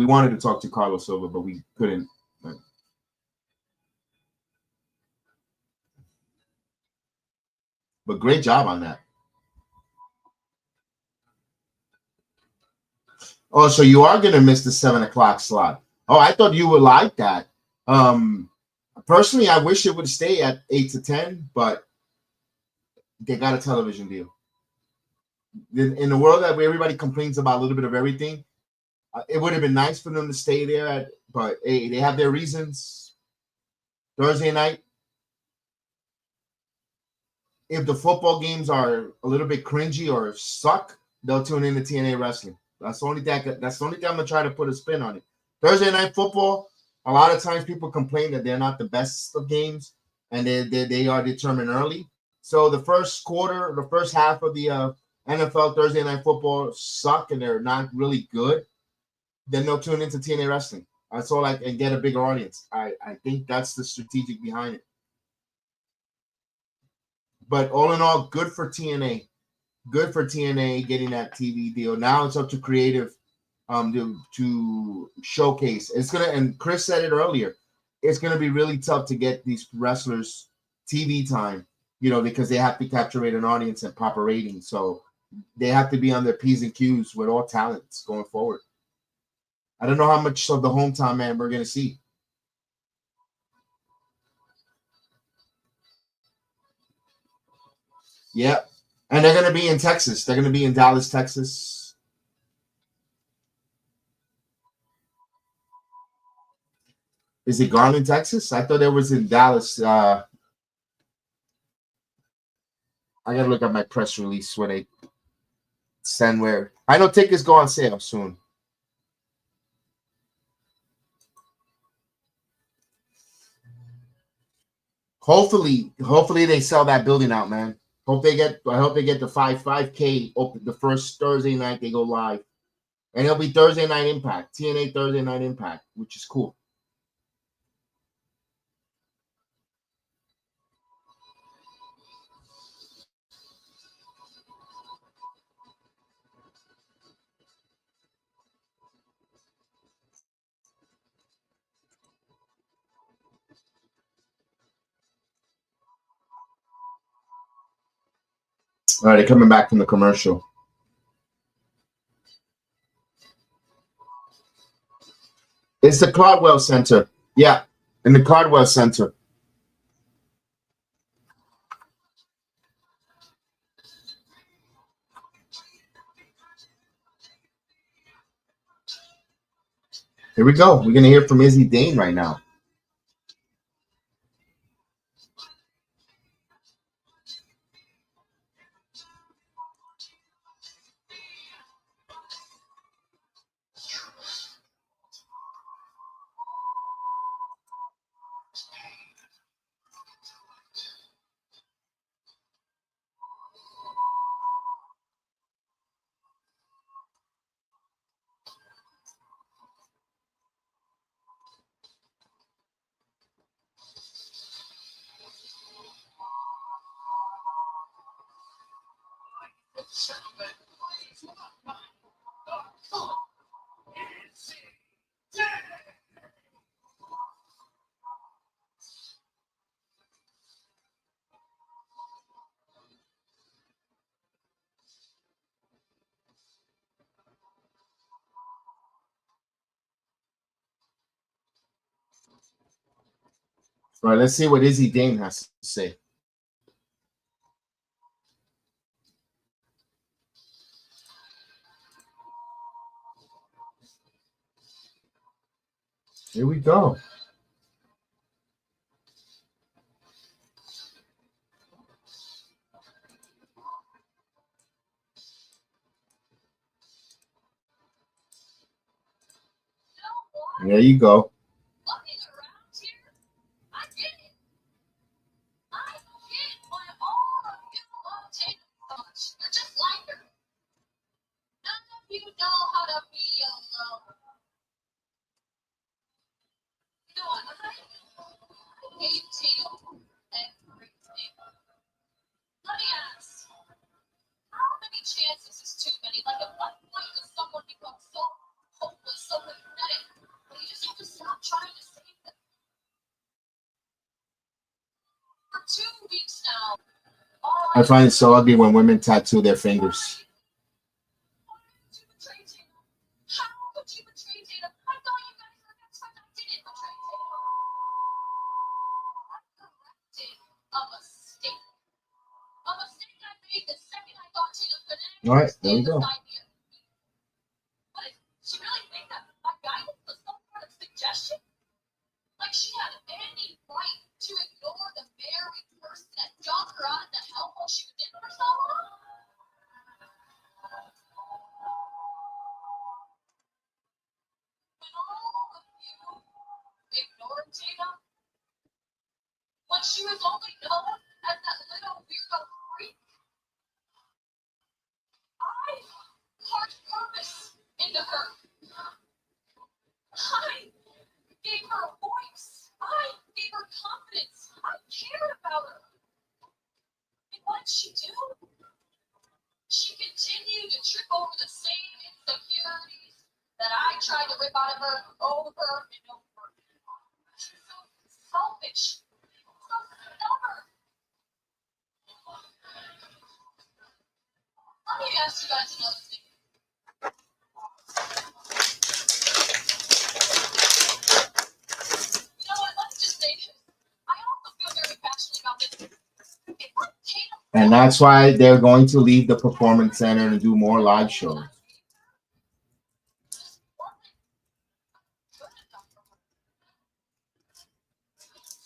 wanted to talk to Carlos Silva, but we couldn't. But great job on that. Oh, so you are gonna miss the 7 o'clock slot. Oh, I thought you would like that. Personally, I wish it would stay at 8 to 10, but they got a television deal. In the world that where everybody complains about a little bit of everything, it would have been nice for them to stay there. But hey, they have their reasons. Thursday night, if the football games are a little bit cringy or suck, they'll tune in to TNA Wrestling. That's the only thing. That's the only thing I'm gonna try to put a spin on it. Thursday night football. A lot of times people complain that they're not the best of games, and they are determined early. So the first quarter, the first half of the NFL Thursday night football suck, and they're not really good. Then they'll tune into TNA Wrestling. That's all and get a bigger audience. I think that's the strategic behind it. But all in all, good for TNA. Good for TNA getting that TV deal. Now it's up to creative to showcase. It's gonna, and Chris said it earlier, it's gonna be really tough to get these wrestlers TV time, because they have to capture an audience and proper ratings. So they have to be on their P's and Q's with all talents going forward. I don't know how much of the hometown man we're gonna see. Yeah. And they're going to be in Texas. They're going to be in Dallas, Texas. Is it Garland, Texas? I thought it was in Dallas. I got to look at my press release when they send where. I know tickets go on sale soon. Hopefully they sell that building out, man. I hope they get the 5K open the first Thursday night they go live. And it'll be Thursday Night Impact, TNA Thursday Night Impact, which is cool. All right, they're coming back from the commercial. It's the Cardwell Center. Yeah, in the Cardwell Center. Here we go. We're going to hear from Izzy Dane right now. All right, let's see what Izzy Dane has to say. Here we go. There you go. Looking around here, I get it. I get why all of you love Tatum so much. You're just like her. None of you know how to be alone. You know what? I hate Tatum everything. Let me ask, how many chances is too many? Like at what point does someone become so hopeless, so pathetic? You just have to stop trying to save them. For 2 weeks now, all I find it so ugly when women tattoo their fingers. How could you betray Tatum? I thought you guys were best friends. I didn't betray Tatum. I corrected a mistake. A mistake I made the second I thought Tatum could All right, there we go. What is she really think that my guidance was some sort of suggestion? Like she had any right to ignore the very person that got her out of the hell while she was in for so long? When all of you ignored Tatum, when she was only known as that little weirdo freak, I carved purpose into her. I gave her a voice. I gave her confidence. I cared about her. And what did she do? She continued to trip over the same insecurities that I tried to rip out of her over and over. She's so selfish, so stubborn. Let me ask you guys another thing. You know what? Let me just say this. I also feel very passionately about this. It's like Tatum. And that's why they're going to leave the performance center and do more live shows. So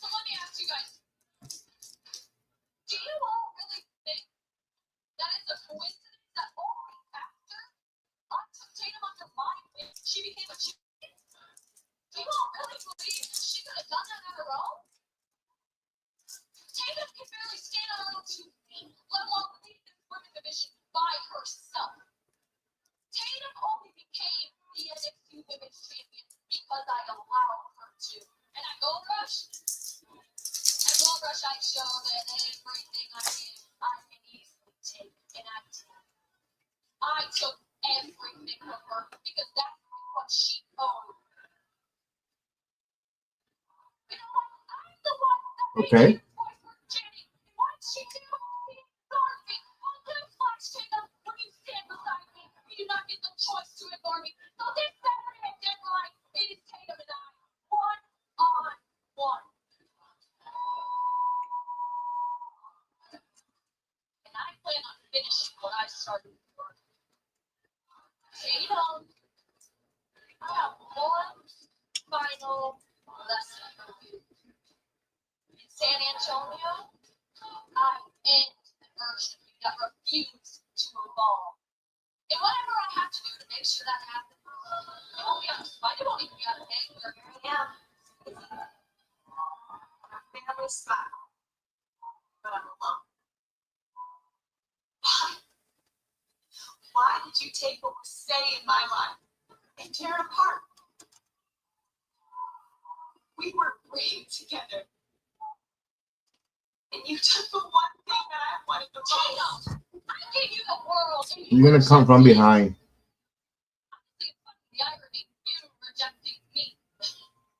let me ask you guys, do you all really think that it's a coincidence that only after I took Tatum under my wing, she became a champion? Do you all really believe that she could have done that on her own? Tatum can barely stand on her own 2 feet, let alone lead this women's division by herself. Tatum only became the NXT Women's Champion because I allowed her to. And at Gold Rush, I showed that everything I did, I can easily take, and I did. I took everything from her because that's what she owed. You know what? I'm the one that made Okay. this voice for Jenny. What did she do? Ignore me. Well, newsflash, Tatum. When you stand beside me, you do not get the choice to ignore me. So this Saturday at Deadline, it is Tatum and I, one-on-one. And I plan on finishing what I started before. Tatum, I have one final lesson for you. In San Antonio, I end the version of you that refused to evolve. And whatever I have to do to make sure that happens, it won't be on the spot. It won't even be on the egg or ham. A family spot. But I'm alone. Why did you take what was steady in my life and tear it apart? We were great together. And you took the one thing that I wanted the most. gave you the world. And You're gonna come from behind. The irony, you rejecting me.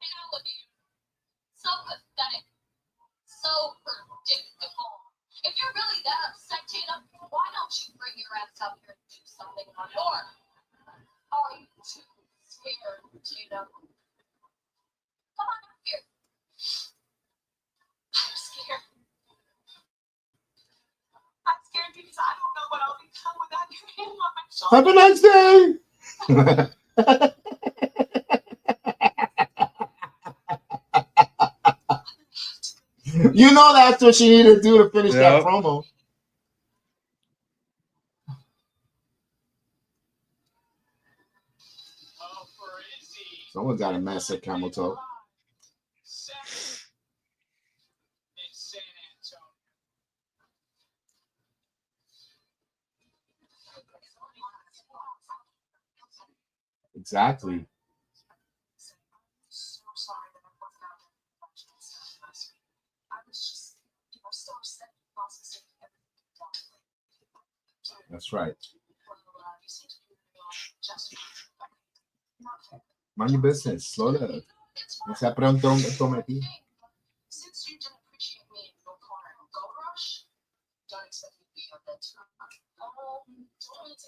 And I look at you. So pathetic. So predictable. If you're really that upset, Tina, why don't you bring your ass up here and do something on your own? Are you too scared, Tina? Come on up here. I'm scared. I'm scared because I don't know what I'll become without your hand on my shoulder. Have a nice day. You know that's what she needed to do to finish that promo. Someone got a mess at camel toe. Exactly. That's right. Mind your business. Slow down. No sea pronto, tomati. Since you didn't appreciate me in your corner in Gold Rush, don't expect me to be your bedtime.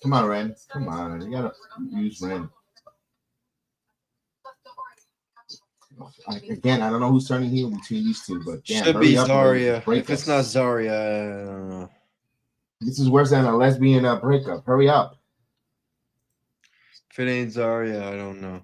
Come on, Ren. Come on. You gotta use Ren. Again, I don't know who's turning heel between these two, but damn, Should be hurry up, Zarya. break If it's us. not Zarya, I don't know. This is worse than a lesbian breakup. Hurry up. If it ain't Zarya, I don't know.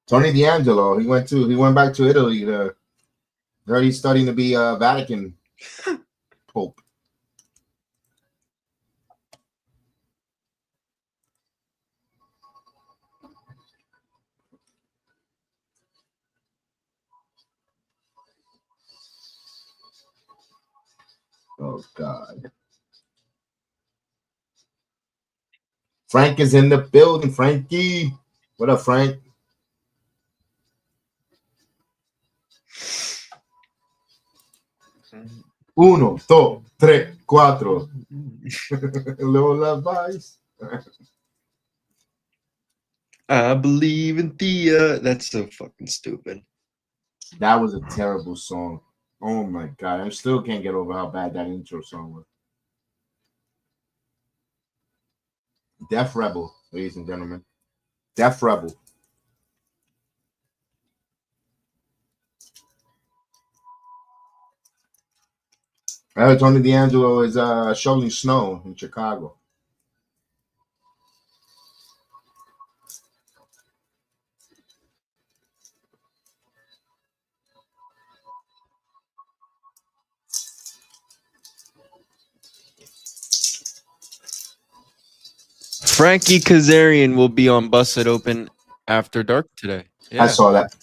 Tony D'Angelo, he went back to Italy. Heard he's studying to be a Vatican Pope. Oh God. Frank is in the building. Frankie. What up, Frank? Uno, dos, tres, cuatro. Lola Vice. I believe in Thea. That's so fucking stupid. That was a terrible song. Oh my God. I still can't get over how bad that intro song was. Def Rebel, ladies and gentlemen. Def Rebel. Tony D'Angelo is shoveling snow in Chicago. Frankie Kazarian will be on Busted Open After Dark today. Yeah. I saw that.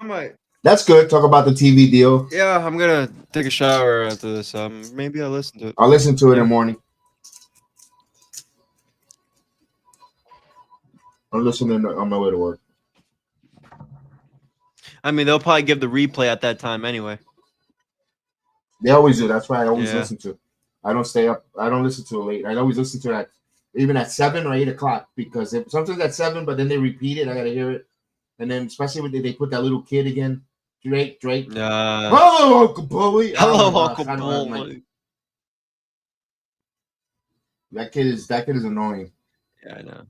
I might. That's good. Talk about the TV deal. Yeah, I'm gonna take a shower after this. Maybe I'll listen to it. I'll listen to it in the morning. I'm listening on my way to work. I mean, they'll probably give the replay at that time anyway. They always do. That's why I always Yeah. listen to. I don't stay up. I don't listen to it late. I always listen to that even at 7 or 8 o'clock because sometimes at 7, but then they repeat it. I gotta hear it, and then especially when they put that little kid again, Drake. Hello, Uncle Bully. Hello, Uncle Bully. That kid is annoying. Yeah, I know.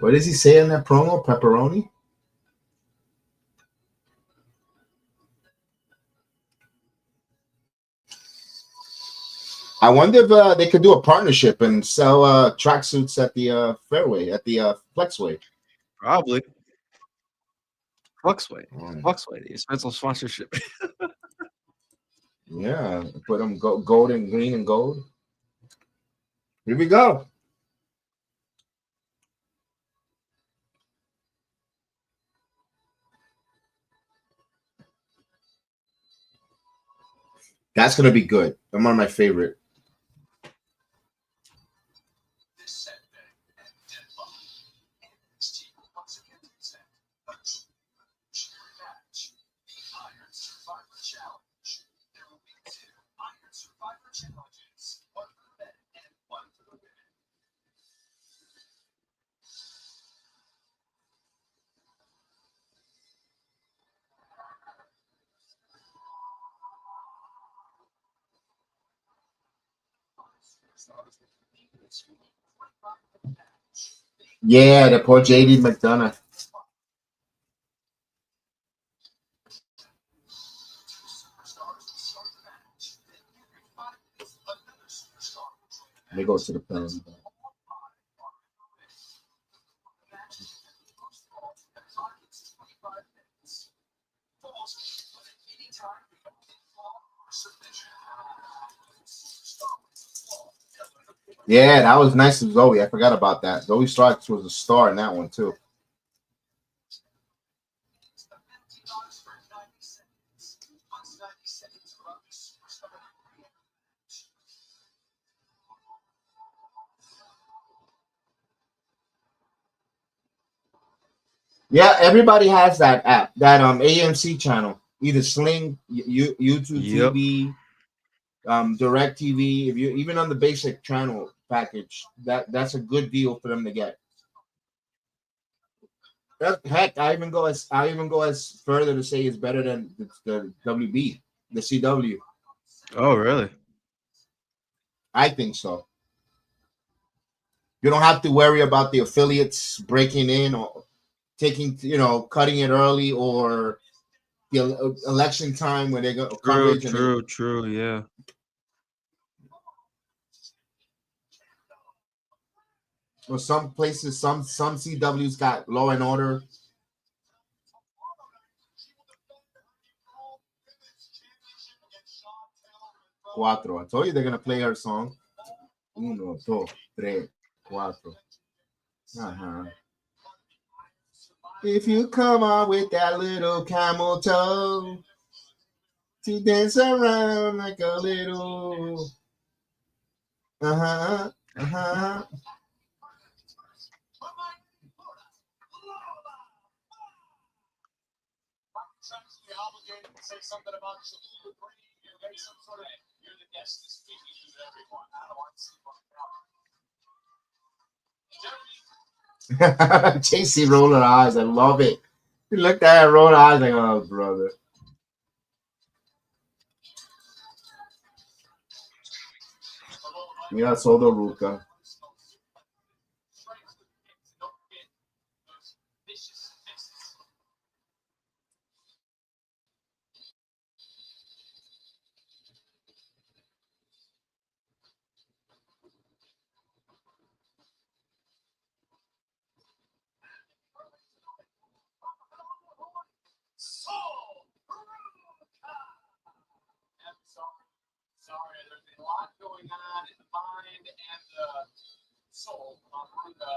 What does he say in that promo? Pepperoni? I wonder if they could do a partnership and sell tracksuits at the Fairway, at the Flexway. Probably. Fluxway. Mm. Fluxway, the expensive sponsorship. Yeah, put them gold and green and gold. Here we go. That's gonna be good. I'm on my favorite. This setback and deadline. NXT once again present a match. The Iron Survivor Challenge. There will be 2 Iron Survivor Challenges, one for the men and one for the women. Yeah, the poor JD McDonough. Let me go to the pen. Yeah, that was nice of Zoe. I forgot about that. Zoe Starks was a star in that one too. Yeah, everybody has that app, that AMC channel, either Sling, YouTube Yep. TV, Direct TV. If you even on the basic channel package, that's a good deal for them to get. Heck, I even go as further to say it's better than the WB, the CW. Oh, really? I think so. You don't have to worry about the affiliates breaking in or taking, cutting it early, or the election time when they go coverage. True, yeah. Or some places, some CWs got Law and Order. Cuatro. I told you they're gonna play her song. 1, 2, 3, 4. Uh-huh. If you come on with that little camel toe to dance around like a little. Uh-huh. Uh-huh. Obligated to say something about you make some sort of you're the guest this week. You do everyone. I don't want to see JC rolled her eyes. I love it. He looked at her, rolled her eyes like, oh, brother. Mira, Sodo Ruka. Sorry, there's a lot going on in the mind and the soul behind the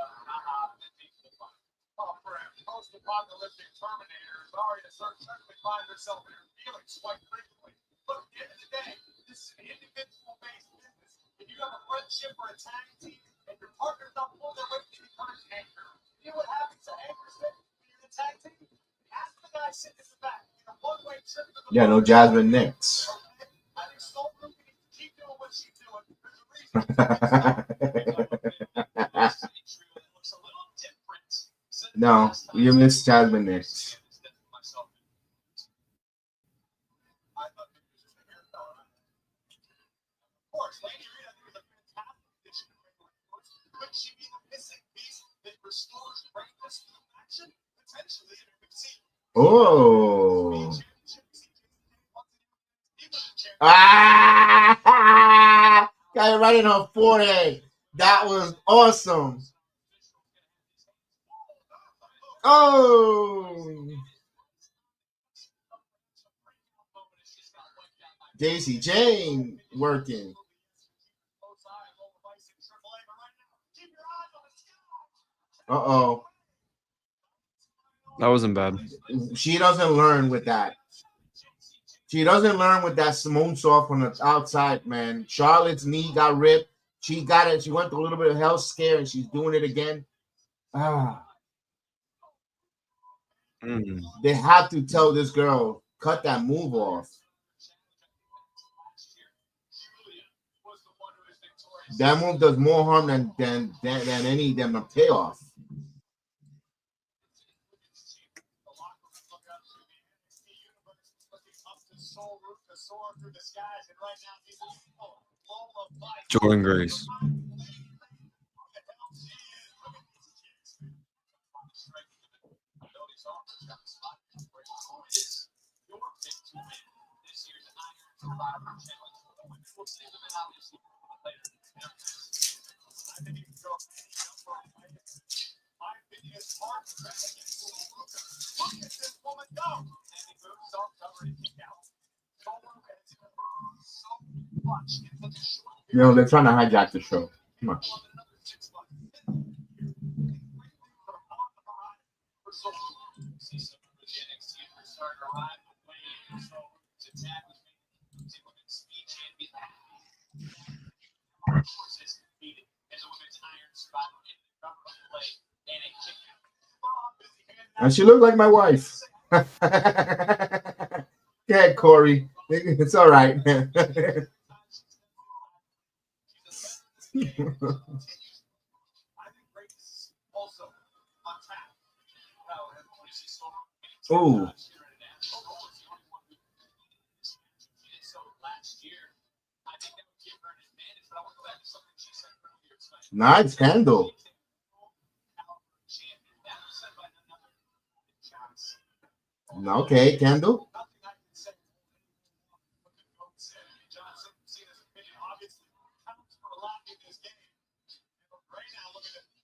post-apocalyptic Terminator, Zari certainly finds herself in her feelings quite frequently. But at the end of the day, this is an individual-based business. If you have a friendship or a tag team and your partner's not pulling their weight, you become an anchor. You know what happens to anchors when you're in a tag team? Ask the guy sitting in the back. In a one-way trip to the Yeah, no Jasmine Nix. I think so. Keep doing what she's doing. There's a reason. No, you missed Jasmine Nix. Could she be the missing piece that restores greatness to action? Potentially, we see. Oh. Ah! Got it right in her forehead. That was awesome. Oh, Daisy Jane working. Uh-oh. That wasn't bad. She doesn't learn with that. She doesn't learn with that moonsault on the outside, man. Charlotte's knee got ripped. She got it. She went through a little bit of health scare, and she's doing it again. They have to tell this girl, cut that move off. That move does more harm than the payoff. Jordan Grace. You know, they're trying to hijack the show. Come on. And she looked like my wife. Go ahead, Corey. It's all right. Oh. Nice handle. Okay, Kendall.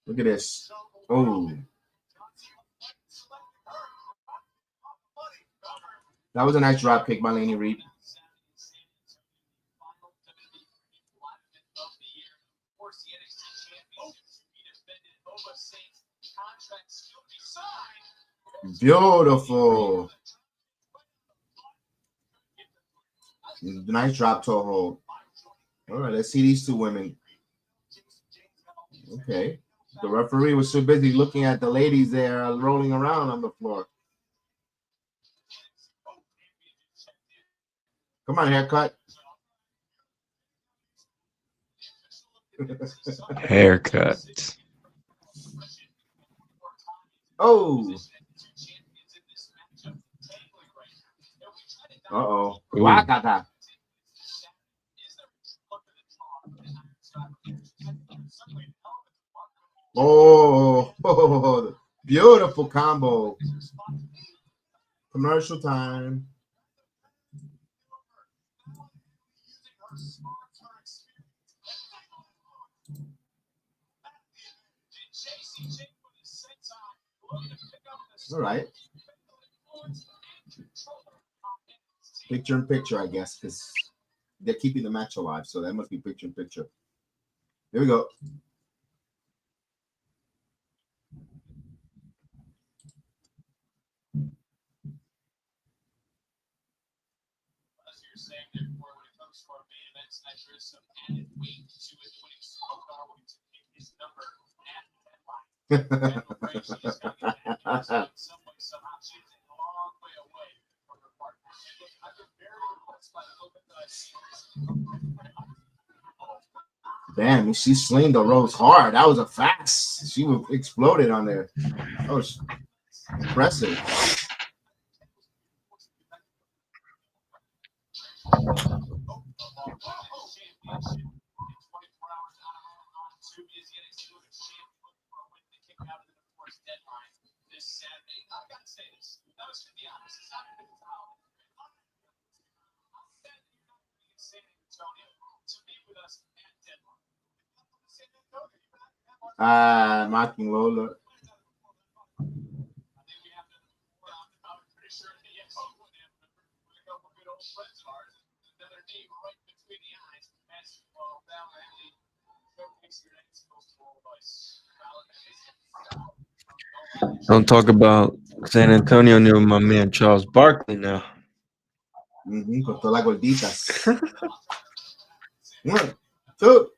Look at this. Oh. That was a nice drop kick by Laney Reed. Beautiful. Nice drop toe hold. All right, let's see these two women. Okay. The referee was so busy looking at the ladies there rolling around on the floor. Come on, haircut. Haircut. Oh. Uh-oh. Wakata. Oh, beautiful combo. Commercial time. All right. Picture in picture, I guess, because they're keeping the match alive, so that must be picture in picture. Here we go. Damn, she slinged the ropes hard. That was a fast. She exploded on there. That was impressive. Mocking Lola. Don't talk about San Antonio near my man Charles Barkley now. Con todas las gorditas. 1, 2.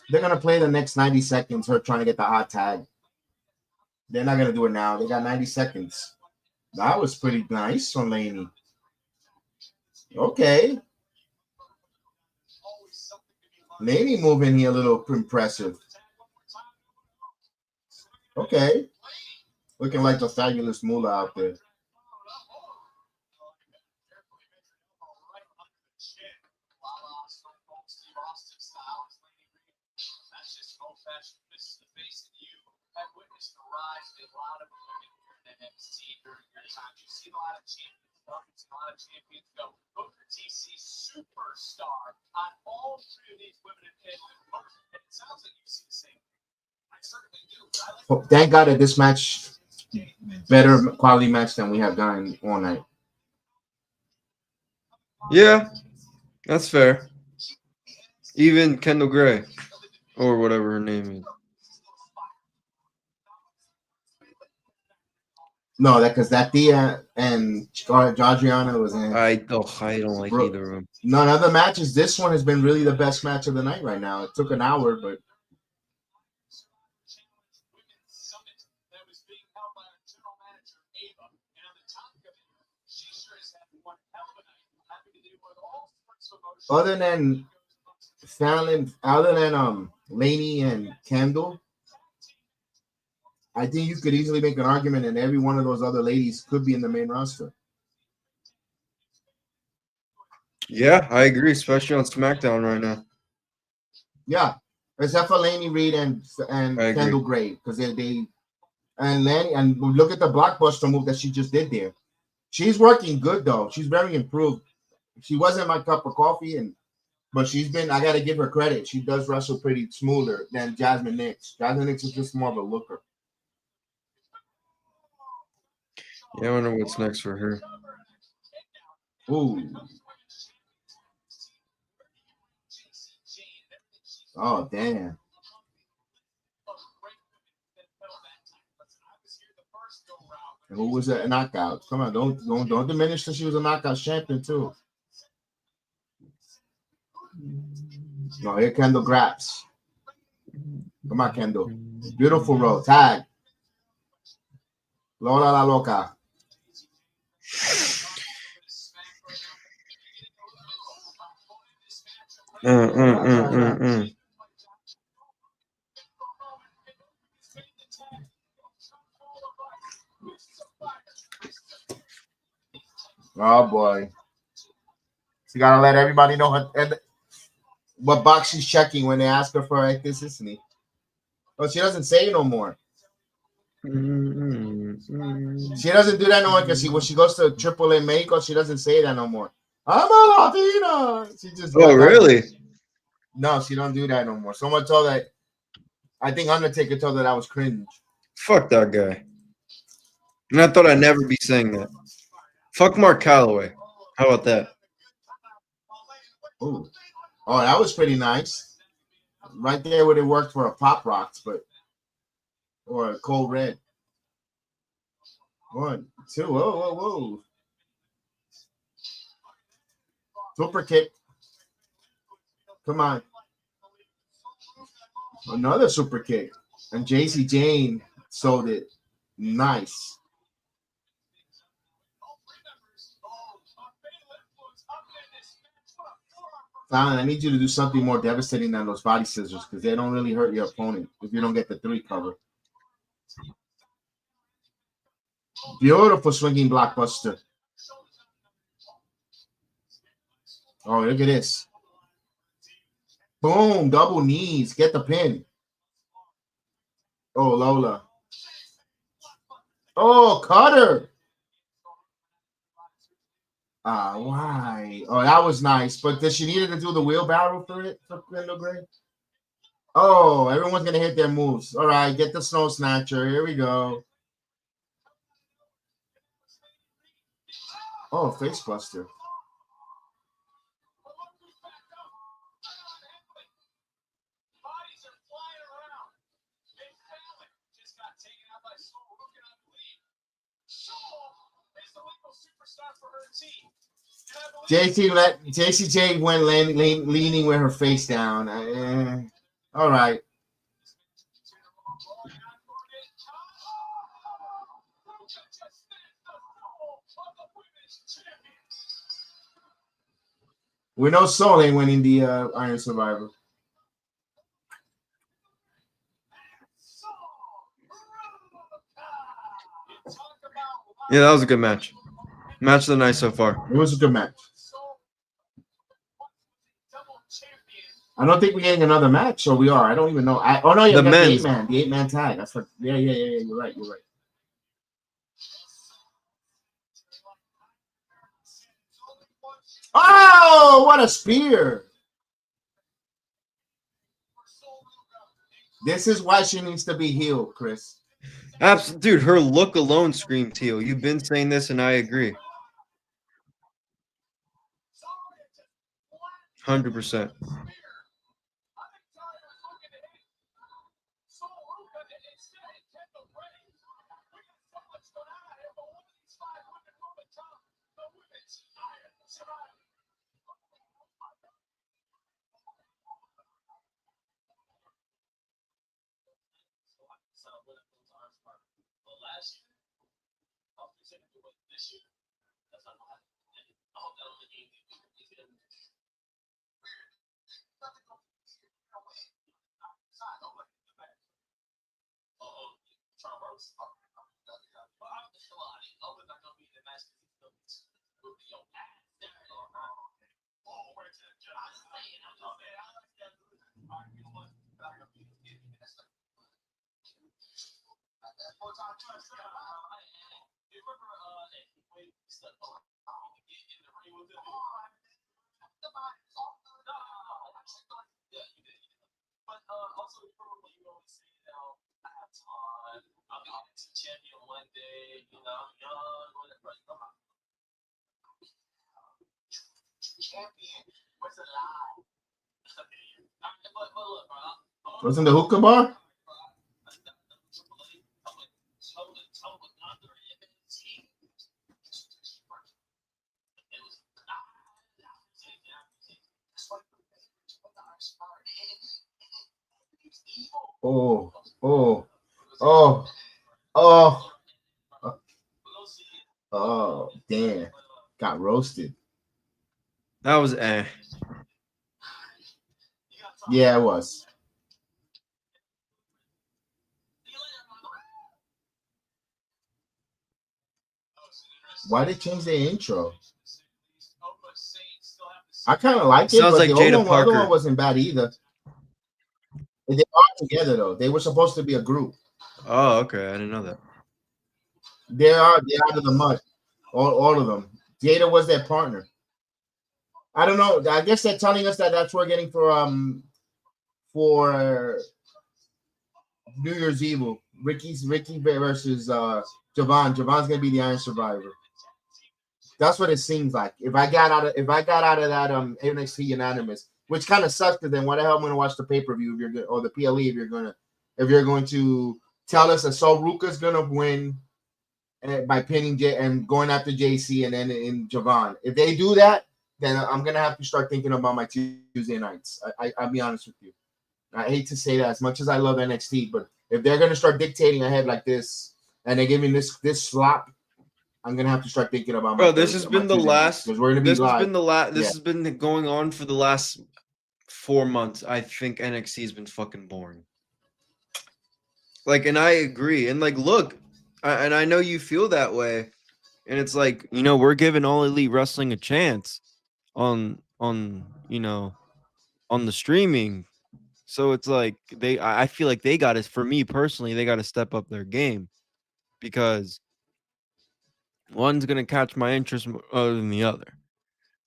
They're going to play the next 90 seconds, her trying to get the hot tag. They're not going to do it now. They got 90 seconds. That was pretty nice from Laney. Okay. Laney moving here a little impressive. Okay. Looking like the fabulous ☠𝔤𝔦𝔫 out there. Have witnessed the rise of a lot of women here in NXT during your time. You've seen a lot of champions come, you've seen a lot of champions go. Booker TC superstar on all three of these women in Canary. And it sounds like you see the same thing. I certainly do. Thank God that this match, better quality match than we have done all night. Yeah, that's fair. Even Kendall Gray, or whatever her name is. No, because that Thea and Georgiana was in. I don't like either of them. None of the matches. This one has been really the best match of the night right now. It took an hour, but other than Fallon, other than Laney and Kendall, I think you could easily make an argument that every one of those other ladies could be in the main roster. Yeah, I agree, especially on SmackDown right now. Yeah, except for Laney Reed and Kendall Gray, because they and Laney, and look at the blockbuster move that she just did there. She's working good though. She's very improved. She wasn't my cup of coffee, but she's been. I gotta give her credit. She does wrestle pretty smoother than Jasmine Nix. Jasmine Nix is just more of a looker. Yeah, I wonder what's next for her. Ooh. Oh damn. And who was a knockout? Come on, don't diminish that she was a knockout champion too. No, here Kendall grabs. Come on, Kendall. Beautiful roll. Tag. Lola la loca. Oh boy. You gotta let everybody know what box she's checking when they ask her for ethnicity. Oh, she doesn't say no more. She doesn't do that no more because when she goes to AAA Mexico, she doesn't say that no more. I'm a Latina. She just really? No, she don't do that no more. Someone told that. I think Undertaker told her that was cringe. Fuck that guy. And I thought I'd never be saying that. Fuck Mark Calloway. How about that? Ooh. Oh, that was pretty nice. Right there where it worked for a Pop Rocks, or a Cold Red. 1, 2. Whoa. Super kick. Come on. Another super kick. And JC Jane sold it. Nice. Fallon, I need you to do something more devastating than those body scissors because they don't really hurt your opponent if you don't get the 3 cover. Beautiful swinging blockbuster. Oh, look at this. Boom, double knees. Get the pin. Oh, Lola. Oh, cutter. Why? Oh, that was nice. But does she needed to do the wheelbarrow for it for Kendall Gray? Oh, everyone's gonna hit their moves. All right, get the snow snatcher. Here we go. Oh, face buster. JCJ went leaning with her face down. All right. We know Soul ain't winning the Iron Survivor. Yeah, that was a good match. Match of the night so far. It was a good match. I don't think we're getting another match, or we are. I don't even know. Oh no, yeah, The men's. the 8-man tag. That's what. Yeah. You're right. Oh, what a spear! This is why she needs to be healed, Chris. Dude, her look alone screams heel. You've been saying this, and I agree. 100%. Wasn't the hookah bar? Oh, damn. Got roasted. That was Yeah, it was. Why they change their intro? I kind of like it, Sounds but like the Jada other Parker. one wasn't bad either. They are together though. They were supposed to be a group. Oh, okay. I didn't know that. They're out of the mud. All of them. Jada was their partner. I don't know. I guess they're telling us that that's what we're getting for New Year's Eve. Ricky versus Javon. Javon's gonna be the Iron Survivor. That's what it seems like. If I got out of that NXT unanimous, which kind of sucks, because then why the hell am I gonna watch the pay-per-view if you're good, or the PLE if you're going to tell us that Sol Ruka's gonna win by pinning J and going after JC and then in Javon. If they do that, then I'm gonna have to start thinking about my Tuesday nights. I'll be honest with you. I hate to say that as much as I love NXT, but if they're gonna start dictating ahead like this and they give me this slop, I'm gonna have to start thinking about. Bro, this has been the last. Because we're gonna be This live. has been the last. This has been going on for the last 4 months. I think NXT has been fucking boring. Like, and I agree. And like, look, and I know you feel that way. And it's like, we're giving All Elite Wrestling a chance on the streaming. So it's like I feel like they got to, for me personally, they got to step up their game, because One's gonna catch my interest other than the other.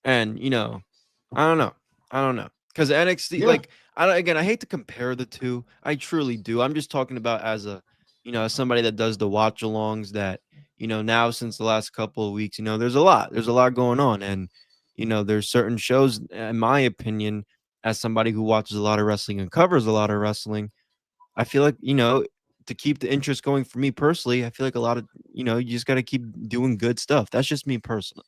And I don't know. I don't know. Because NXT, Yeah. like, I hate to compare the two. I truly do. I'm just talking about as a, as somebody that does the watch alongs that, now since the last couple of weeks, there's a lot. There's a lot going on. And, there's certain shows, in my opinion, as somebody who watches a lot of wrestling and covers a lot of wrestling, I feel like, to keep the interest going for me personally, I feel like a lot of, you just got to keep doing good stuff. That's just me personally.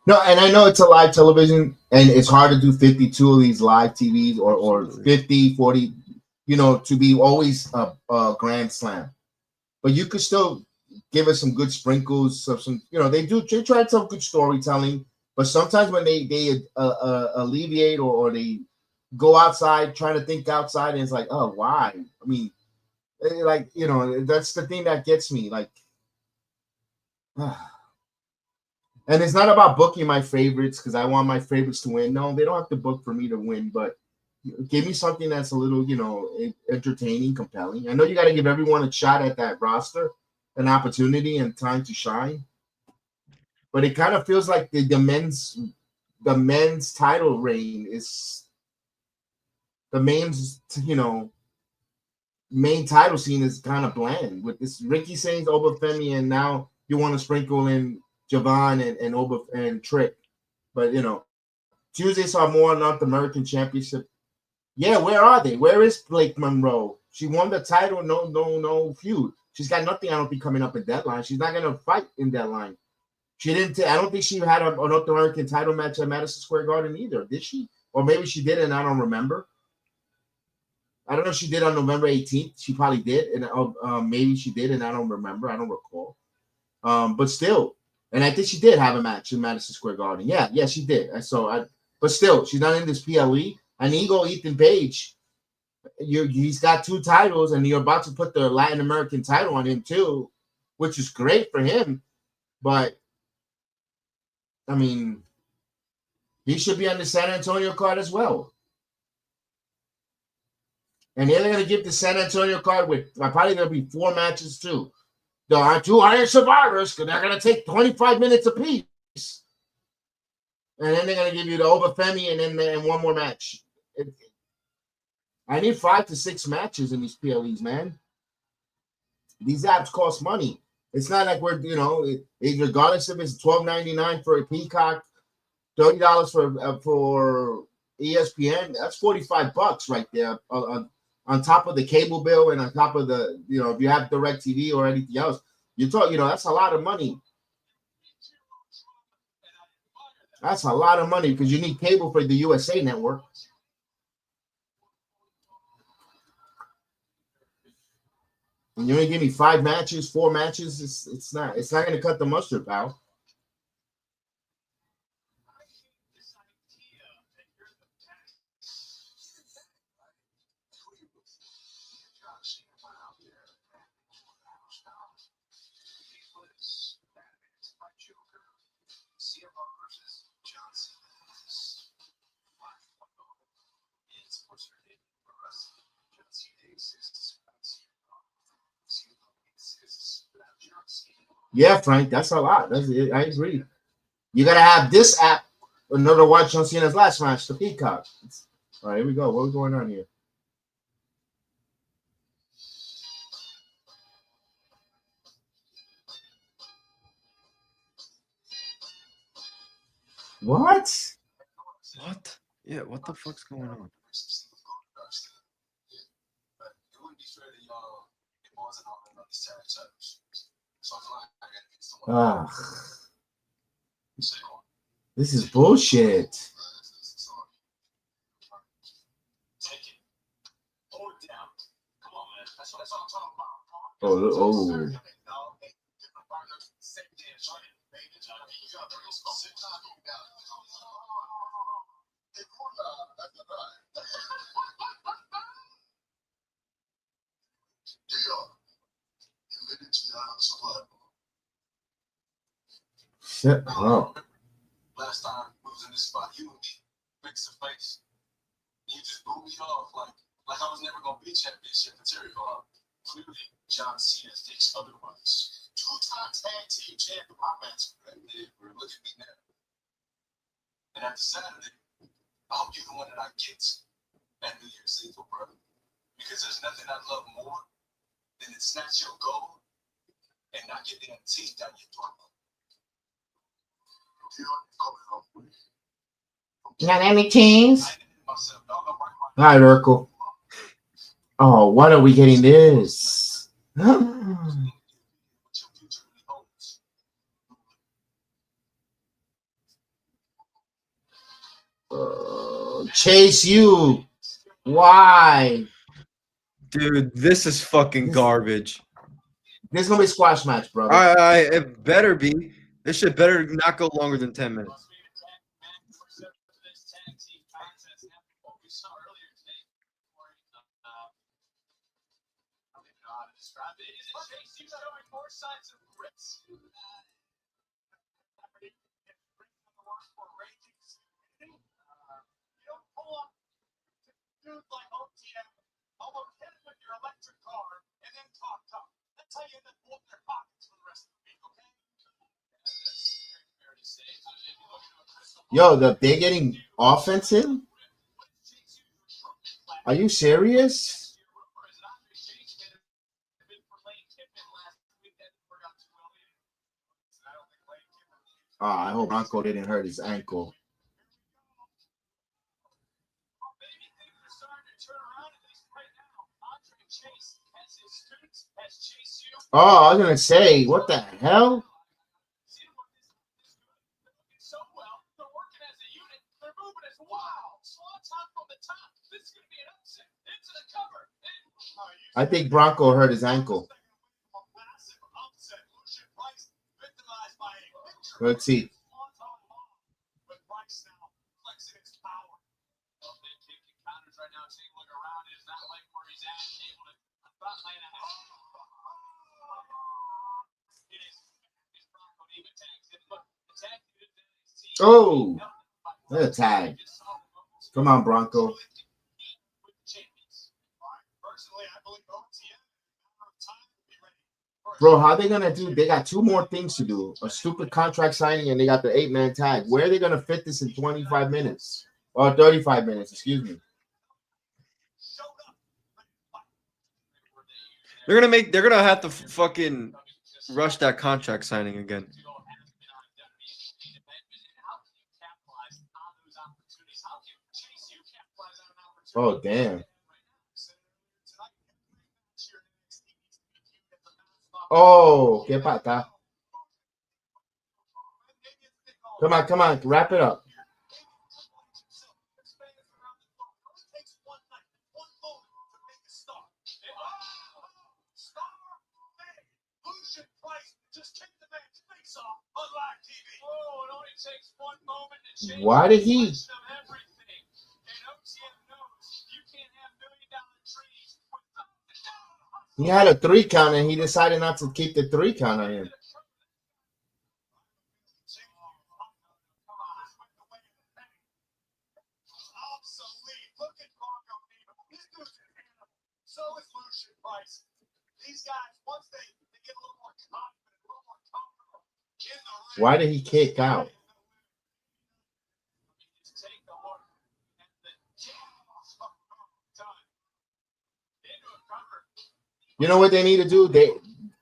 No, and I know it's a live television, and it's hard to do 52 of these live TVs or Absolutely. 50, 40, to be always a grand slam. But you could still give us some good sprinkles of some, they tried some good storytelling, but sometimes when they alleviate or they go outside, trying to think outside, and it's like, oh, why? I mean, like, that's the thing that gets me, like, and it's not about booking my favorites because I want my favorites to win. No, they don't have to book for me to win, but give me something that's a little, entertaining, compelling. I know you got to give everyone a shot at that roster, an opportunity and time to shine. But it kind of feels like the men's title reign is the main title scene is kind of bland with this Ricky Sainz, ℜ𝔞𝔦𝔫, and now you want to sprinkle in Javon and Trick. But Tuesday saw more North American Championship. Yeah, where are they? Where is Blake Monroe? She won the title, no feud. She's got nothing, I don't think, coming up in Deadline. She's not gonna fight in Deadline. She didn't. I don't think she had a North American title match at Madison Square Garden either, did she? Or maybe she did, and I don't remember. I don't know if she did on November 18th. She probably did, and maybe she did, and I don't remember. I don't recall. But still, and I think she did have a match in Madison Square Garden. Yeah, she did. But still, she's not in this PLE. And Ego Ethan Page, he's got 2 titles, and you're about to put the Latin American title on him too, which is great for him. But I mean, he should be on the San Antonio card as well. And they're going to give the San Antonio card with probably going to be 4 matches too. There are 2 Iron Survivors because they're going to take 25 minutes apiece. And then they're going to give you the ℜ𝔞𝔦𝔫 and then one more match. I need 5 to 6 matches in these PLEs, man. These apps cost money. It's not like we're, regardless if it's $12.99 for a Peacock, $30 for ESPN, that's $45 right there on top of the cable bill and on top of the, if you have DirecTV or anything else. You talk, that's a lot of money. That's a lot of money because you need cable for the USA Network. And you only give me 5 matches, 4 matches. It's not going to cut the mustard, pal. Yeah, Frank, that's a lot. That's it. I agree. You got to have this app in order to watch John Cena's last match, the Peacock. All right, here we go. What's going on here? What? What? Yeah, what the fuck's going on? This is bullshit. Oh. Shut up. Last time we was in this spot, you and me face to face. You just blew me off like I was never gonna be championship material. Clearly, John Cena thinks otherwise. Two-time tag team champ of my match. Look at me now. And after Saturday, I hope you're the one that I get at New Year's Eve, brother. Because there's nothing I love more than to snatch your gold and not get them teeth down your throat. Got any teams? All right, Urkel. Oh, when are we getting this? Chase you. Why? Dude, this is fucking garbage. This is gonna be a squash match, brother. It better be. This shit better not go longer than 10 minutes. Yo, they're getting offensive? Are you serious? Oh, I hope Bronco didn't hurt his ankle. Oh, I was gonna say, what the hell? I think Bronco hurt his ankle. Let's see. Oh, what a tag. Come on, Bronco. Bro, how they gonna do? They got two more things to do: a stupid contract signing, and they got the 8-man tag. Where are they gonna fit this in 25 minutes or 35 minutes? Excuse me. They're gonna have to fucking rush that contract signing again. Oh damn. Oh, ¿qué pata? Come on, wrap it up. Why did he? He had a 3 count and he decided not to keep the 3 count on him. Why did he kick out? You know what they need to do?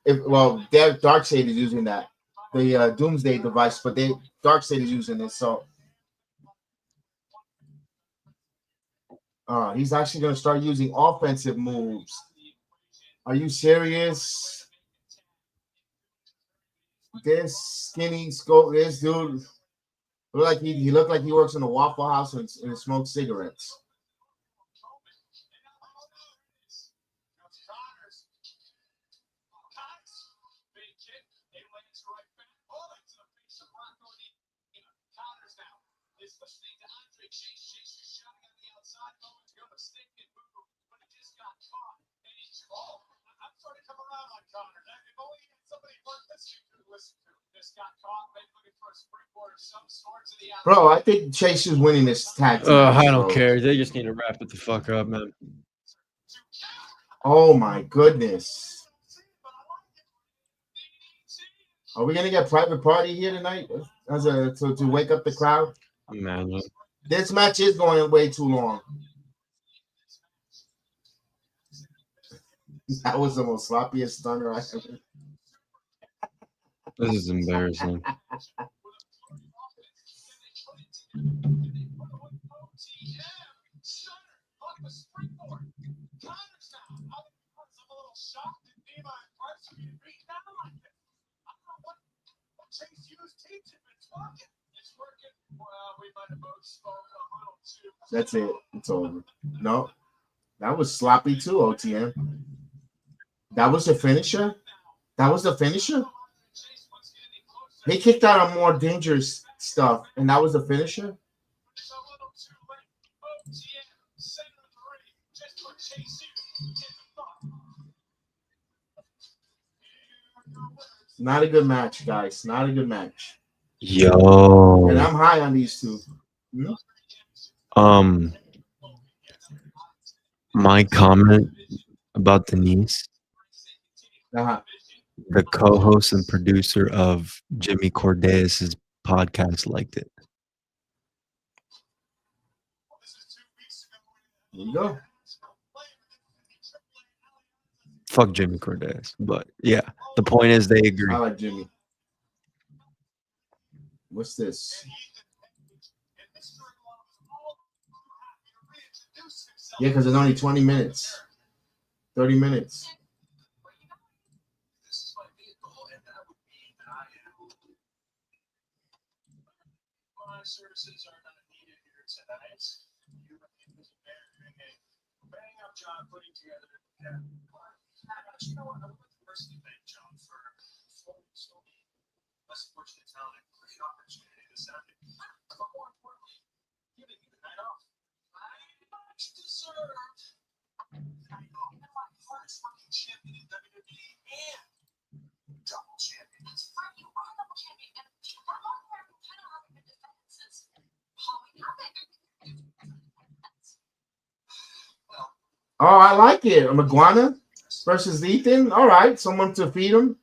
Darkseid is using that, the Doomsday device, but Darkseid is using this, so he's actually going to start using offensive moves. Are you serious? This skinny scope, this dude looked like he looked like he works in a Waffle House and smokes cigarettes. Bro, I think Chase is winning this tag team. I don't care. They just need to wrap it the fuck up, man. Oh my goodness. Are we gonna get private party here tonight as to wake up the crowd? Imagine. This match is going way too long. That was the most sloppiest stunner I ever. This is embarrassing. That's it. It's over. No, that was sloppy too, OTM. That was the finisher? That was the finisher? He kicked out on more dangerous stuff, and that was the finisher? Not a good match, guys. Not a good match. Yo. And I'm high on these two. My comment about Denise, Uh-huh. the co-host and producer of Jimmy Cordeas' podcast, liked it. There you go. Fuck Jimmy Cordeas, but yeah, the point is they agree. I like Jimmy. What's this? Yeah, because it's only 20 minutes. 30 minutes. My services are not needed here tonight. You bang up John putting together. You know what? I would like to personally thank John for so less fortunate talent, great opportunity to sound it. But more importantly, giving me the night off. I much deserved. My hardest working champion in WWE and double champion. That's right, you are double champion. And that North American title hasn't been defended since Halloween Havoc. Oh, I like it. ℜ𝔞𝔦𝔫 versus Ethan. All right, someone to feed him.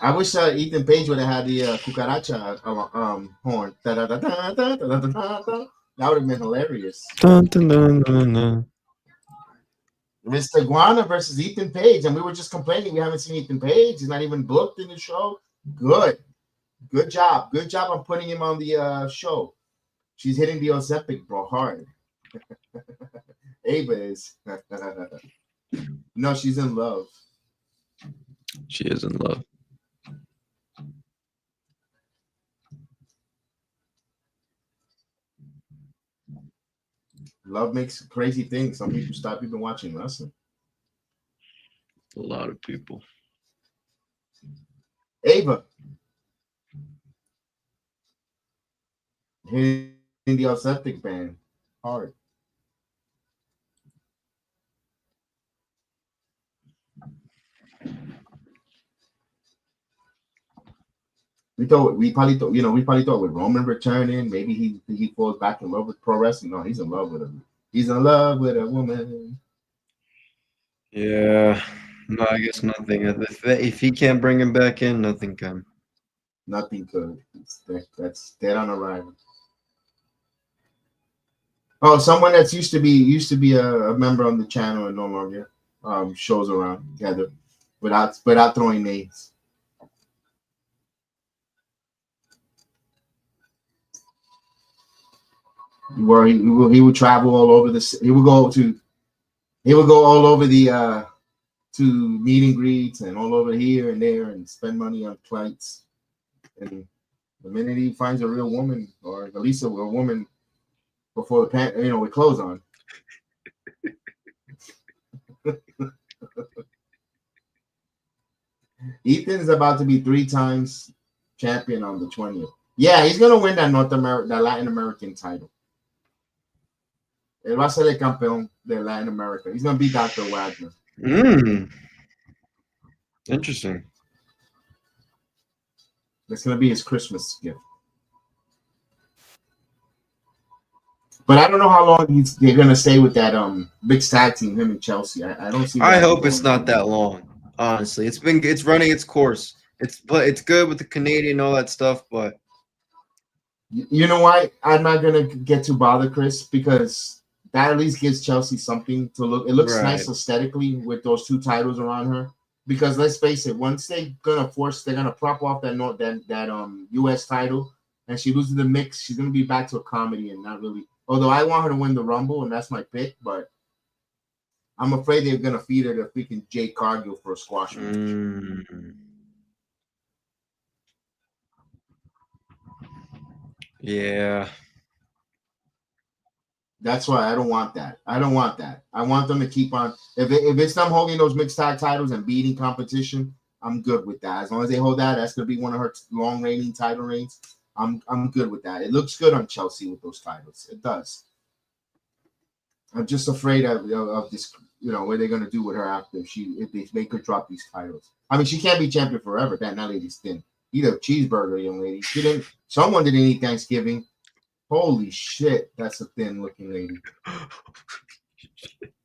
I wish Ethan Page would have had the cucaracha horn. That would have been hilarious. Dun, dun, dun, dun, dun. Mr. Iguana versus Ethan Page, and we were just complaining we haven't seen Ethan Page. He's not even booked in the show. Good job on putting him on the show. She's hitting the Ozempic, bro, hard. Ava is. No, she's in love. She is in love. Love makes crazy things. Some people stop even watching wrestling. A lot of people. Ava. Hitting the Ozempic band. Hard. We probably thought with Roman returning, maybe he falls back in love with pro wrestling. No, he's in love with him. He's in love with a woman. Yeah. No, I guess nothing. If he can't bring him back in, nothing can. Nothing could. That's dead on arrival. Oh, someone that's used to be a member on the channel and no longer shows around together without throwing names. Where he would travel all over the. He would go all over the to meet and greets and all over here and there and spend money on flights. And the minute he finds a real woman, or at least a woman before the with clothes on. Ethan's about to be 3 times champion on the 20th. Yeah, he's gonna win that Latin American title. Él va a ser el campeón de Latin America. He's gonna be Dr. Wagner. Interesting. That's gonna be his Christmas gift. But I don't know how long they're gonna stay with that big tag team, him and Chelsea. I don't see. I hope it's not that long. Honestly, it's running its course. It's good with the Canadian and all that stuff, but you know why I'm not gonna get too bothered, Chris, because that at least gives Chelsea something to look. It looks nice aesthetically with those 2 titles around her. Because let's face it, once they're gonna prop off that US title, and she loses the mix, she's gonna be back to a comedy and not really. Although I want her to win the Rumble, and that's my pick, but I'm afraid they're gonna feed her to freaking Jade Cargill for a squash match. Yeah. That's why I don't want that. I don't want that. I want them to keep on. If it's them holding those mixed tag titles and beating competition, I'm good with that. As long as they hold that, that's gonna be one of her long reigning title reigns. I'm good with that. It looks good on Chelsea with those titles. It does. I'm just afraid of this. What they're gonna do with her after if they make her drop these titles. I mean, she can't be champion forever. That lady's thin. Eat a cheeseburger, young lady. Someone didn't eat Thanksgiving. Holy shit, that's a thin looking lady.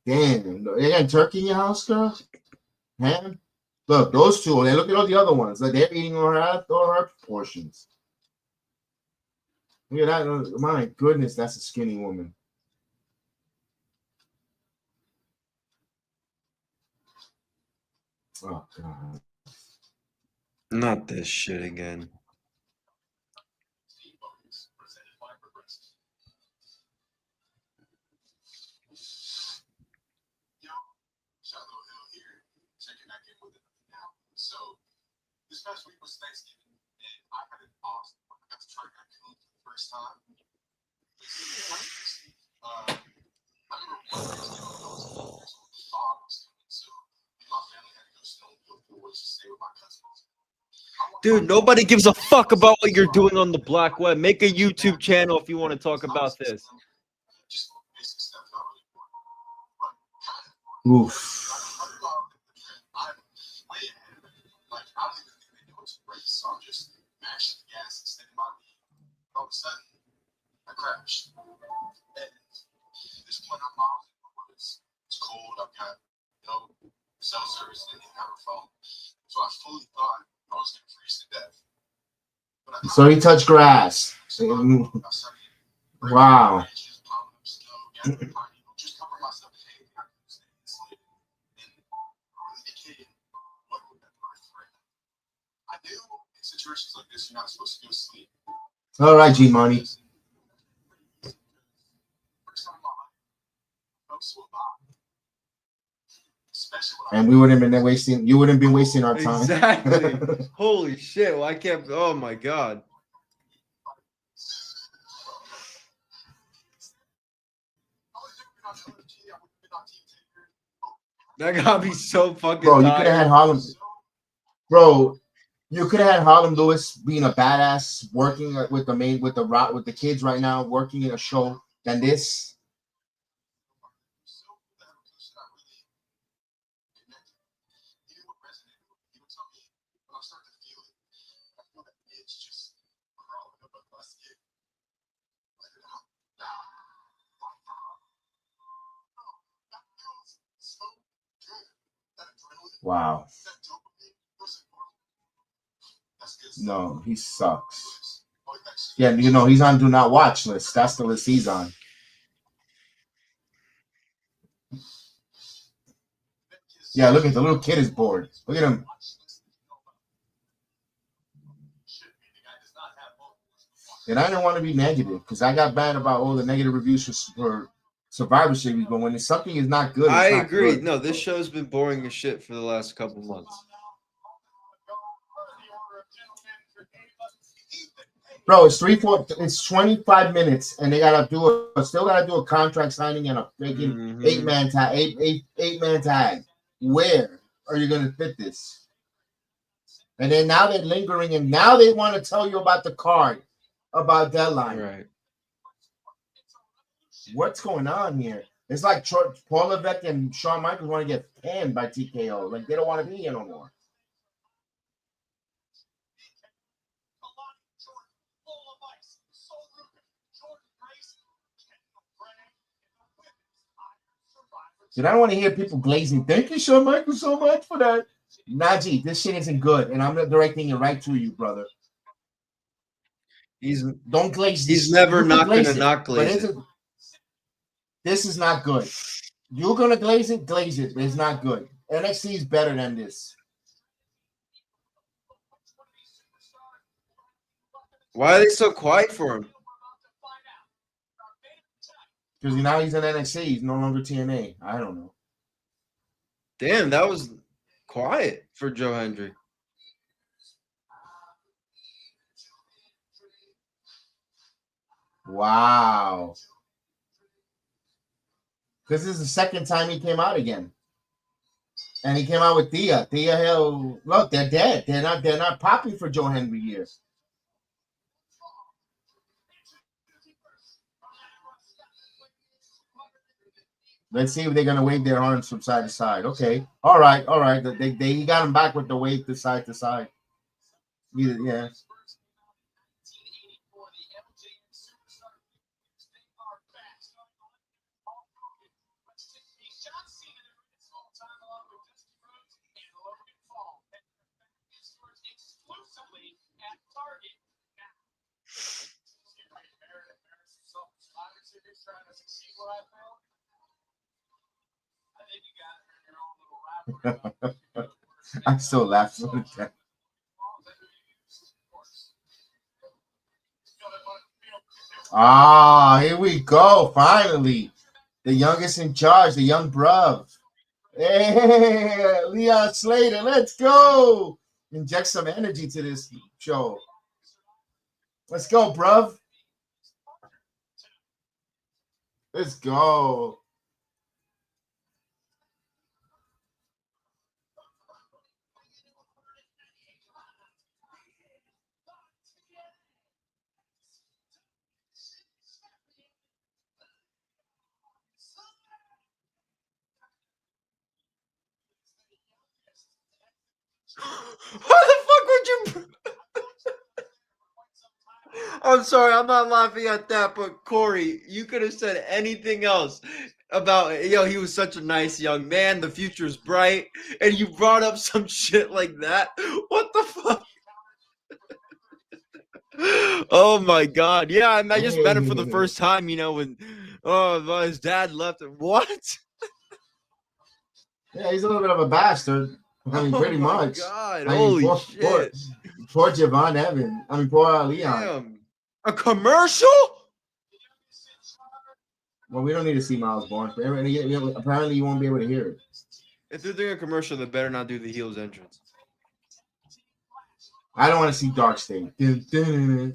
Damn, they got turkey in your house, girl? Ham? Look, those 2, and look at all the other ones. Like they're eating all her portions. Look at that. My goodness, that's a skinny woman. Oh, God. Not this shit again. So this past week was Thanksgiving, and I had an awesome. I got to try raccoon for the first time. I remember one Thanksgiving ago, the fog was coming, so me and my family had to go snowmobile for to stay with my cousins. Dude, nobody gives a fuck about what you're doing on the black web. Make a YouTube channel if you want to talk about this. Just basic stuff, not really important. Oof. I don't even think they knew it was a race, so I'm just mashing the gas and steady my beat. All of a sudden, I crashed. And at this point, I'm miles in the woods. It's cold. I've got no cell service and didn't have a phone. So I fully thought I was going to freeze to death. So he touched grass. Wow. Just cover myself in anything I could stay insulated. And really became what would that first threat. I knew in situations like this, you're not supposed to go to sleep. All right, G Money. And we wouldn't have been wasting. You wouldn't be wasting our time. Exactly. Holy shit! Well, I can't. Oh my god. That got me so fucking. Bro, you tired. could have had Harlem. Bro, you could have had Harlem Lewis being a badass, working with the kids right now, working in a show than this. Wow. No, he sucks. Yeah, he's on do not watch list. That's the list he's on. Yeah, look at the little kid is bored. Look at him. And I didn't want to be negative because I got bad about all the negative reviews for Survivor Series, but when something is not good, I not agree. good. No, this show's been boring as shit for the last couple months. Bro, it's 25 minutes, and they still gotta do a contract signing and a freaking eight-man tag. Where are you gonna fit this? And then now they're lingering, and now they want to tell you about the card, about Deadline. Right. What's going on here? It's like Paul Levesque and Shawn Michaels want to get panned by TKO. Like they don't want to be here no more. Dude, I don't want to hear people glazing. Thank you, Shawn Michaels, so much for that. Najee, this shit isn't good, and I'm directing it right to you, brother. Don't glaze this. He's never not glaze gonna it, not glaze it. This is not good. You're gonna glaze it, but it's not good. NXT is better than this. Why are they so quiet for him? Because now he's in NXT. He's no longer TNA. I don't know. Damn, that was quiet for Joe Hendry. Wow. Because this is the second time he came out again. And he came out with Thea. Thea Hill. Look, they're dead. They're not popping for Joe Hendry here. Let's see if they're gonna wave their arms from side to side. Okay. All right. He got him back with the wave to side to side. Yeah. I still laugh. Here we go. Finally, the youngest in charge, the young bruv. Hey, Leon Slater, let's go. Inject some energy to this show. Let's go, bruv. Let's go. Why the fuck would you? I'm sorry, I'm not laughing at that, but Corey, you could have said anything else about, he was such a nice young man, the future's bright, and you brought up some shit like that. What the fuck? Oh my god. Yeah, I just met him for the first time, when his dad left. What? Yeah, he's a little bit of a bastard. I mean, pretty much. God, holy shit. Poor Javon Evans. I mean, poor Leon. Damn. A commercial? Well, we don't need to see Miles Bourne. Apparently, you won't be able to hear it. If they're doing a commercial, they better not do the heels entrance. I don't want to see Dark State. No,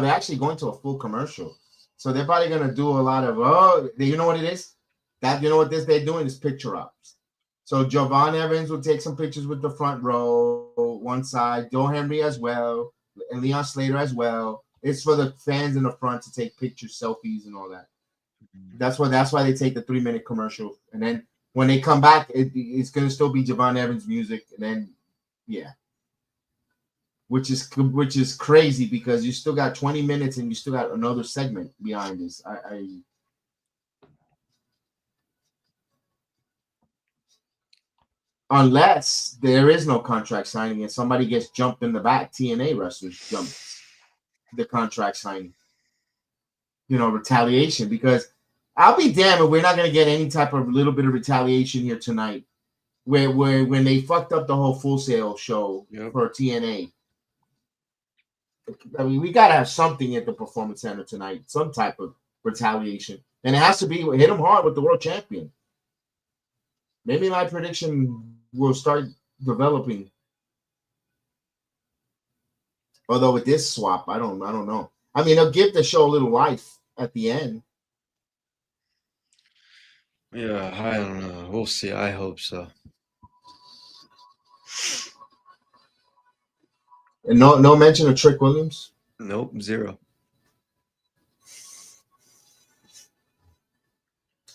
they're actually going to a full commercial. So they're probably going to do a lot of, you know what it is? You know what they're doing is picture ops. So Javon Evans will take some pictures with the front row, one side, Joe Henry as well, and Leon Slater as well. It's for the fans in the front to take pictures, selfies, and all that. That's why they take the 3-minute commercial. And then when they come back, it's going to still be Javon Evans music. And then, yeah. Which is crazy because you still got 20 minutes and you still got another segment behind this. Unless there is no contract signing and somebody gets jumped in the back, TNA wrestlers jump the contract signing. Retaliation. Because I'll be damned if we're not going to get any type of little bit of retaliation here tonight. Where when they fucked up the whole Full Sail show for TNA. I mean, we got to have something at the Performance Center tonight, some type of retaliation. And it has to be hit them hard with the world champion. Maybe my prediction will start developing. Although with this swap, I don't know. I mean, they'll give the show a little life at the end. Yeah, I don't know. We'll see. I hope so. And no mention of Trick Williams? Nope, 0.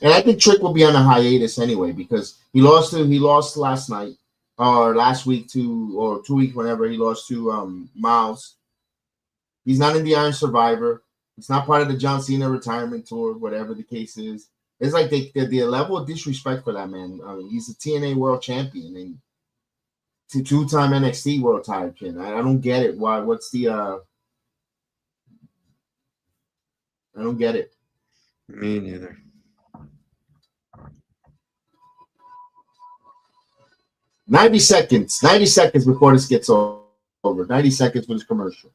And I think Trick will be on a hiatus anyway because he lost last night or last week or 2 weeks whenever he lost to Miles. He's not in the Iron Survivor. It's not part of the John Cena retirement tour, whatever the case is. It's like the level of disrespect for that man. I mean, he's a TNA World Champion and two-time NXT World Champion. I don't get it. Why? What's the? I don't get it. Me neither. '90 seconds. 90 seconds before this gets over. 90 seconds for this commercial.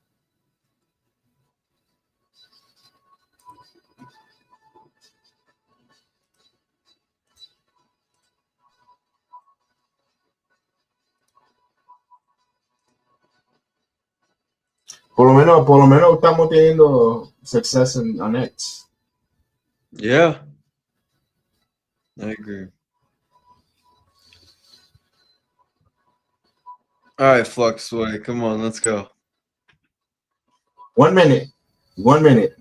Por lo menos estamos teniendo success on X. Yeah. I agree. All right, Flux Way. Come on, let's go. 1 minute. 1 minute.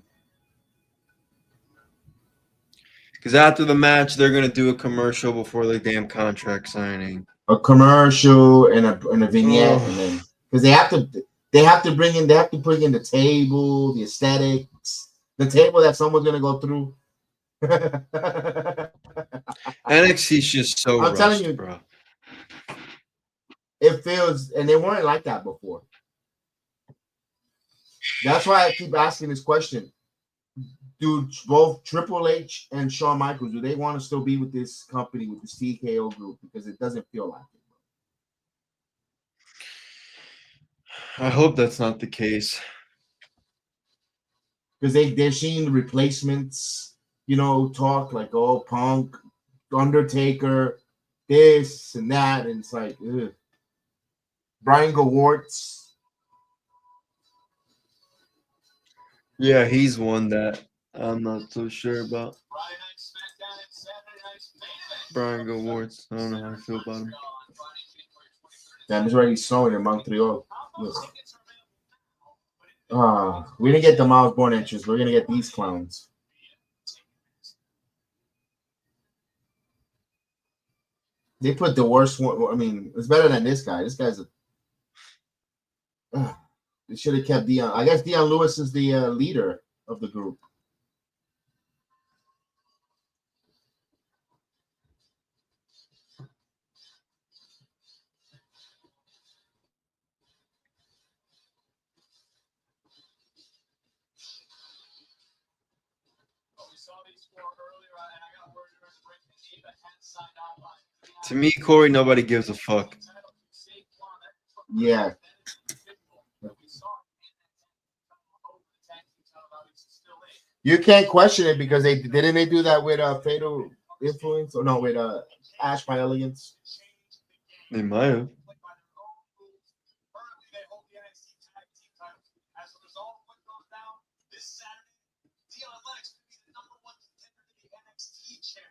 Because after the match, they're gonna do a commercial before the damn contract signing. A commercial and a vignette, and then because they have to bring in the table, the aesthetics, the table that someone's gonna go through. NXT's just so I'm telling you, bro. It feels, and they weren't like that before. That's why I keep asking this question. Do both Triple H and Shawn Michaels, do they want to still be with this company, with this TKO group? Because it doesn't feel like it. I hope that's not the case. Because they're seeing the replacements, talk like, oh, Punk, Undertaker, this and that, and it's like, ugh. Brian Gewarts. Yeah, he's one that I'm not so sure about. Brian Gewarts. I don't know how I feel about him. Damn, he's already showing in Montreal. We didn't get the Miles Bourne entrance. We're gonna get these clowns. They put the worst one. I mean, it's better than this guy. This guy's a. They should have kept Dion. I guess Dion Lewis is the leader of the group. To me, Corey, nobody gives a fuck. Yeah. You can't question it because they do that with Fatal Influence or no with Ash by Elegance. They might have.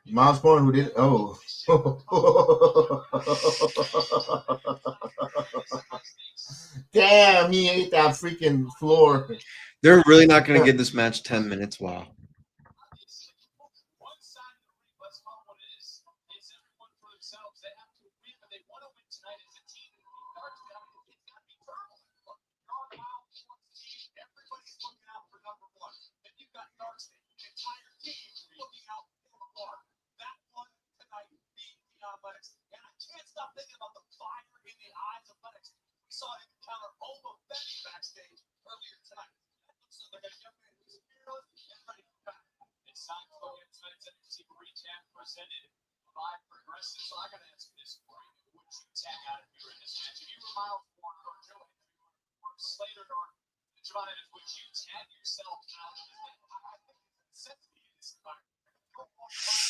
Miles Bourne, who did damn, he ate that freaking floor. They're really not going to give this match 10 minutes. Wow.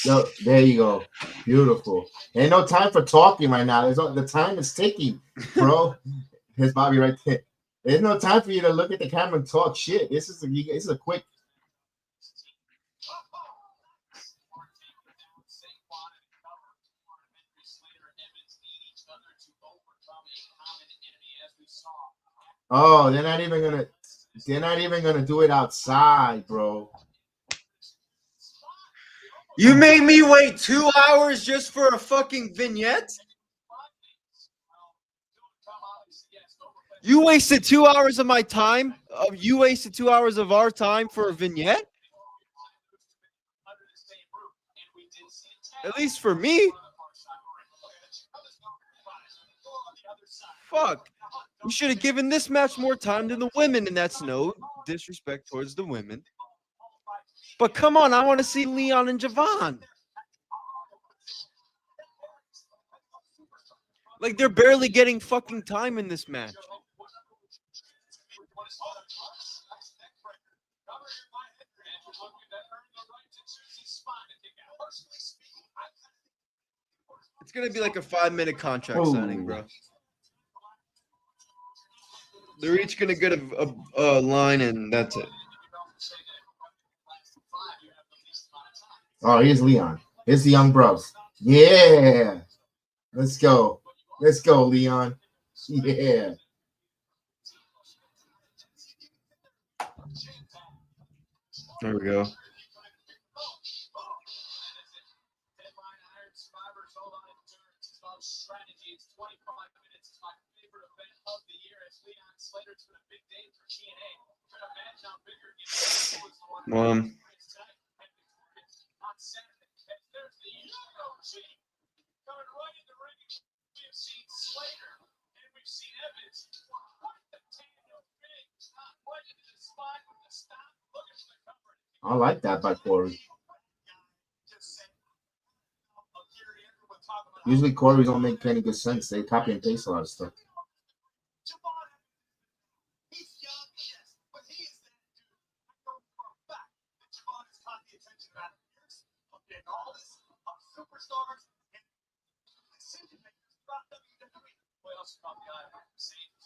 Yo, there you go. Beautiful. Ain't no time for talking right now. The time is ticking, bro. Here's Bobby right there. There's no time for you to look at the camera and talk shit. This is a quick. Oh, they're not even gonna do it outside, bro. You made me wait 2 hours just for a fucking vignette? You wasted 2 hours of my time. You wasted 2 hours of our time for a vignette. At least for me. Fuck. You should have given this match more time than the women, and that's no disrespect towards the women. But come on, I want to see Leon and Javon. Like, they're barely getting fucking time in this match. It's going to be like a 5-minute contract signing, bro. They're each going to get a line, and that's it. Oh, here's Leon. Here's the young bros. Yeah. Let's go. Let's go, Leon. Yeah. There we go. I like that by Corey. Usually Corey don't make any good sense. They copy and paste a lot of stuff.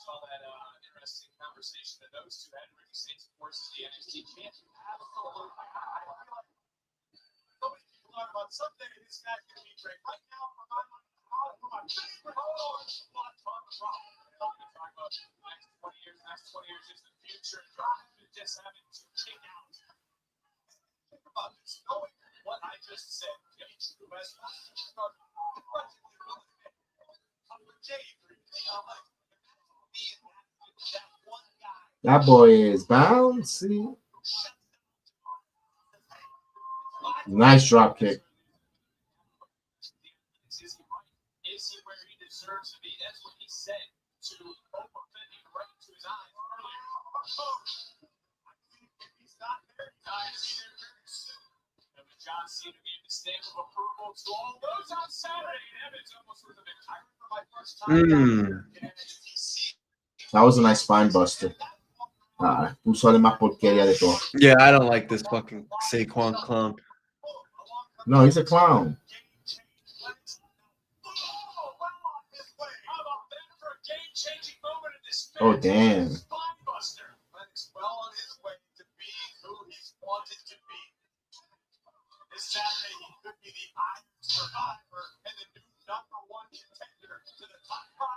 Saw that interesting conversation that those two had. Ricky Saints, of course, is the NXT champion. Absolutely. So many people talk about someday this guy can be great. Right now, for my favorite horse, not Tom Rock. We're talking about the next 20 years. Next 20 years is the future. Just having to kick out. Think about this. Knowing what I just said. Who has That boy is bouncy. Nice drop kick. Is he where he deserves to be? That's what he said to Oprah Winfrey right to his eyes earlier. He's not there. He's there very soon. And John Cena gave the stamp of approval to all those on Saturday. Evans almost was a bit tired for my first time. That was a nice spine buster. Puso más porquería de todo. Yeah, I don't like this fucking Saquon clown. No, he's a clown. Oh, damn. Saturday, he could be the Iron Survivor and the new #1 contender to the top 5.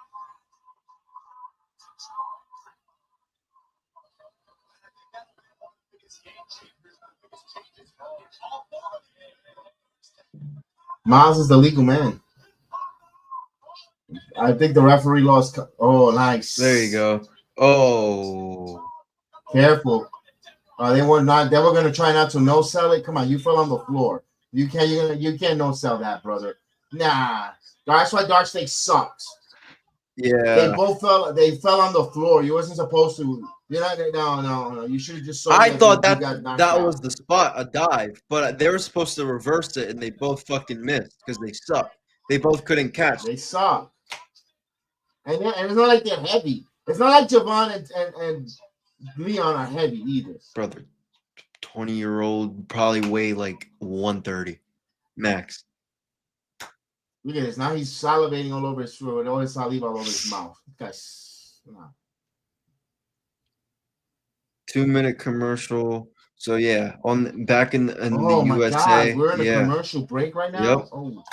Miles is the legal man. I think the referee lost. Oh, nice. There you go. Oh. Careful. They were going to try not to no sell it. Come on, you fell on the floor. You can't no sell that, brother. Nah. That's why Dark Snake sucks. Yeah. They both fell. They fell on the floor. You wasn't supposed to. No. You should have just. I thought that was the spot, a dive, but they were supposed to reverse it, and they both fucking missed because they suck. They both couldn't catch. They suck. And it's not like they're heavy. It's not like Javon and Leon are heavy either. Brother, 20-year-old probably weigh like 130 max. Look at this. Now he's salivating all over his throat, all his saliva all over his mouth. Guys, 2-minute commercial. So yeah, back in the USA. God, we're in a commercial break right now. Yep. Oh.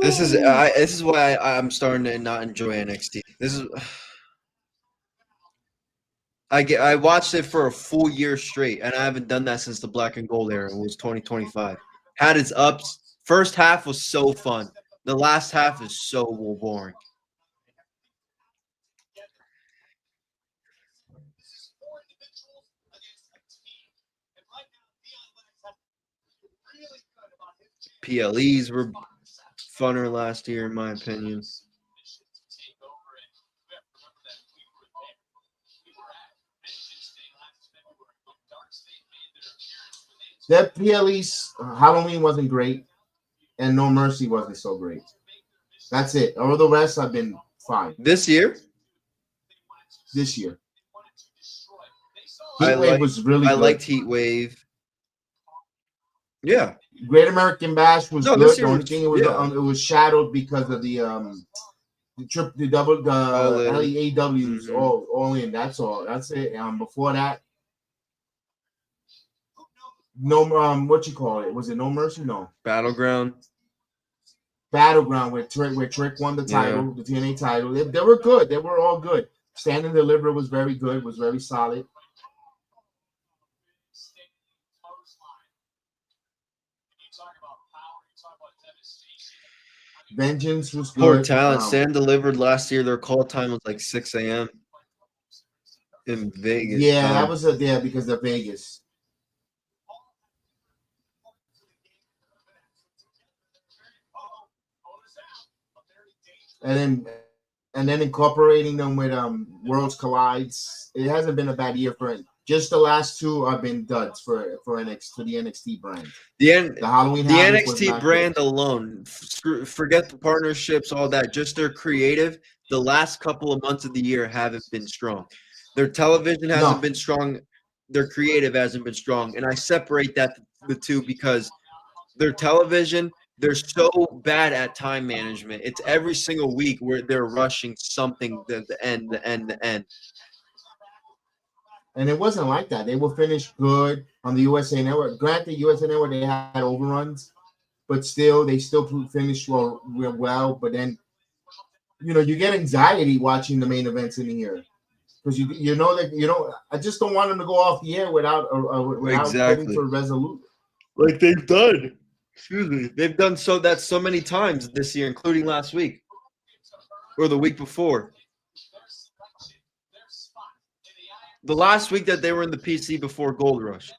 This is why I'm starting to not enjoy NXT. I watched it for a full year straight, and I haven't done that since the Black and Gold era. It was 2025. Had its ups. First half was so fun. The last half is so boring. PLEs were funner last year, in my opinion. That PLE's Halloween wasn't great, and No Mercy wasn't so great. That's it. All the rest have been fine This year, this year. I Heat Wave was really I good. liked Heat Wave. Yeah, Great American Bash was No, good. this The year only was- thing it was yeah. it was shadowed because of the All in. LEAWs Mhm. all in. That's all. That's it. Before that, no what you call it? Was it No Mercy? No. Battleground. Battleground where Trick won the title, the TNA title. They were good. They were all good. Stand and Deliver was very good. Was very solid. Vengeance was good. Poor talent. Sand delivered last year. Their call time was like 6 a.m. in Vegas. Yeah, that was because of Vegas. And then incorporating them with Worlds Collides. It hasn't been a bad year for it. Just the last two have been duds for NXT, for the NXT brand. The Halloween Havoc was NXT not brand good. alone, forget the partnerships, all that. Just their creative. The last couple of months of the year haven't been strong. Their television hasn't been strong. Their creative hasn't been strong, and I separate the two because their television. They're so bad at time management. It's every single week where they're rushing something to the end. And it wasn't like that. They were finished good on the USA Network. Granted, USA Network, they had overruns, but they still finished well. But then, you get anxiety watching the main events in the year because you know that I just don't want them to go off the air without getting to a resolution. Like they've done. Excuse me. They've done so many times this year, including last week or the week before. The last week that they were in the PC before Gold Rush.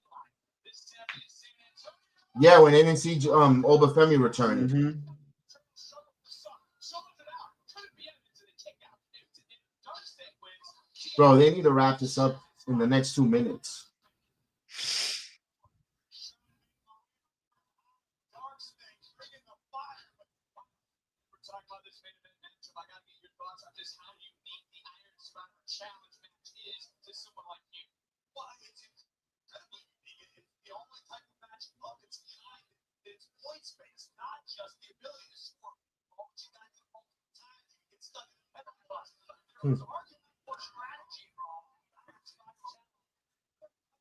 Yeah, when they didn't see Obafemi returning. Mm-hmm. Bro, they need to wrap this up in the next 2 minutes.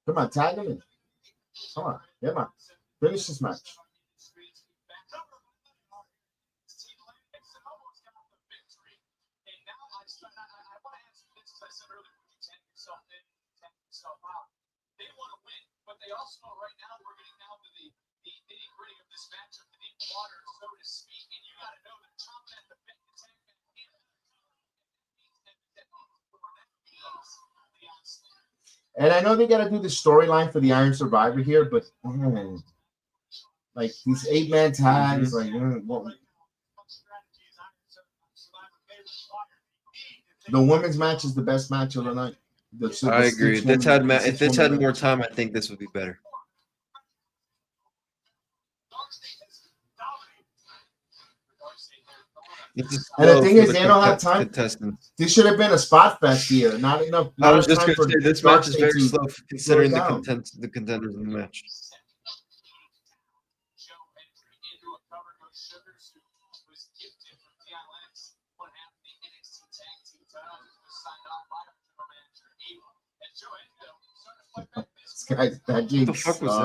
Come on, tag him in. Come on. Finish this match. They want to win, but they also know right now we're getting down to the nitty-gritty of this matchup, the deep water, so to speak, and you got to know that top at the big attack. And I know they got to do the storyline for the Iron Survivor here, but like these 8-man tags, the women's match is the best match of the night. I agree. If this had more time, I think this would be better. And the thing is, they don't have time. This should have been a spot fest here. Not enough. I was just going to say this match is very slow considering the contenders in the match. That James, what the fuck was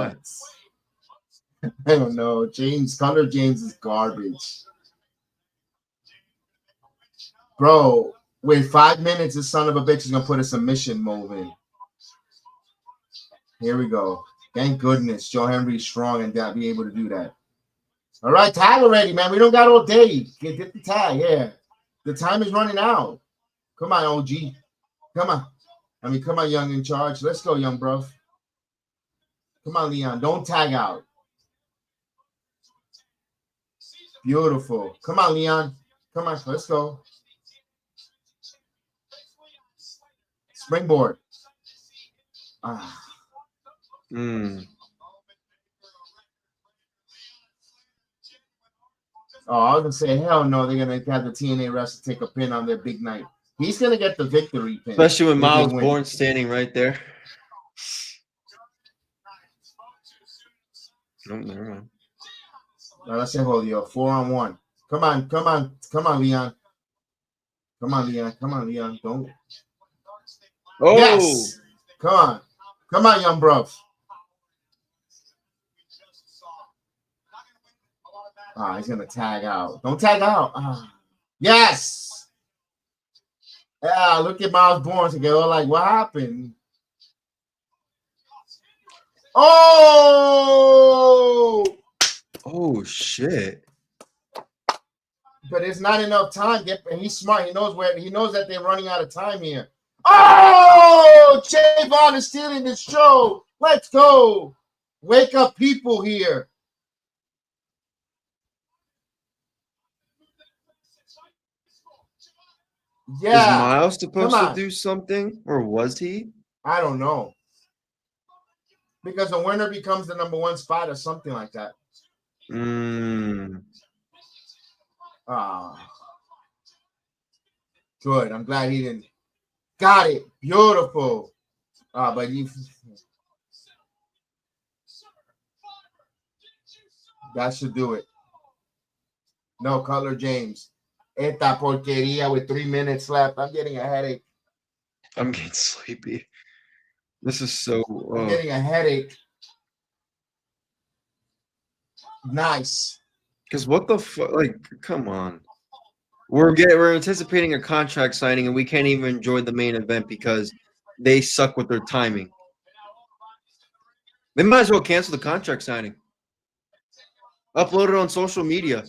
that? I don't know. Connor James is garbage. Bro, wait 5 minutes, this son of a bitch is going to put a submission move in. Here we go. Thank goodness Joe Henry's strong and be able to do that. All right, tag already, man. We don't got all day. Get the tag, yeah. The time is running out. Come on, OG. Come on. Come on, young in charge. Let's go, young bro. Come on, Leon. Don't tag out. Beautiful. Come on, Leon. Come on, let's go. Springboard. Ah. Mm. Oh, I was gonna say, hell no, they're gonna have the TNA wrestler take a pin on their big night. He's gonna get the victory pin. Especially with if he Miles wins. Bourne standing right there. Nope, never mind. No, let's say Julio. 4-on-1. Come on, come on, come on, Leon. Come on, Leon. Come on, Leon. Don't. Oh, Yes. Come on. Come on, young bro. Ah, he's gonna tag out. Don't tag out. Ah. Yes. Yeah, look at Miles Bourne to go like, what happened? Oh, oh shit. but it's not enough time. He's smart. He knows that they're running out of time here. Oh, Javon is stealing the show. Let's go. Wake up, people here. Yeah. Is Miles supposed Come to on. do something, or was he? I don't know. Because the winner becomes the #1 spot or something like that. Ah. Good. I'm glad he didn't. Got it. Beautiful. But you. That should do it. No, Cutler James. Esta porquería with 3 minutes left. I'm getting a headache. I'm getting sleepy. This is so. I'm getting a headache. Nice. Because what the fuck? Like, come on. We're anticipating a contract signing, and we can't even enjoy the main event because they suck with their timing. They might as well cancel the contract signing. Upload it on social media.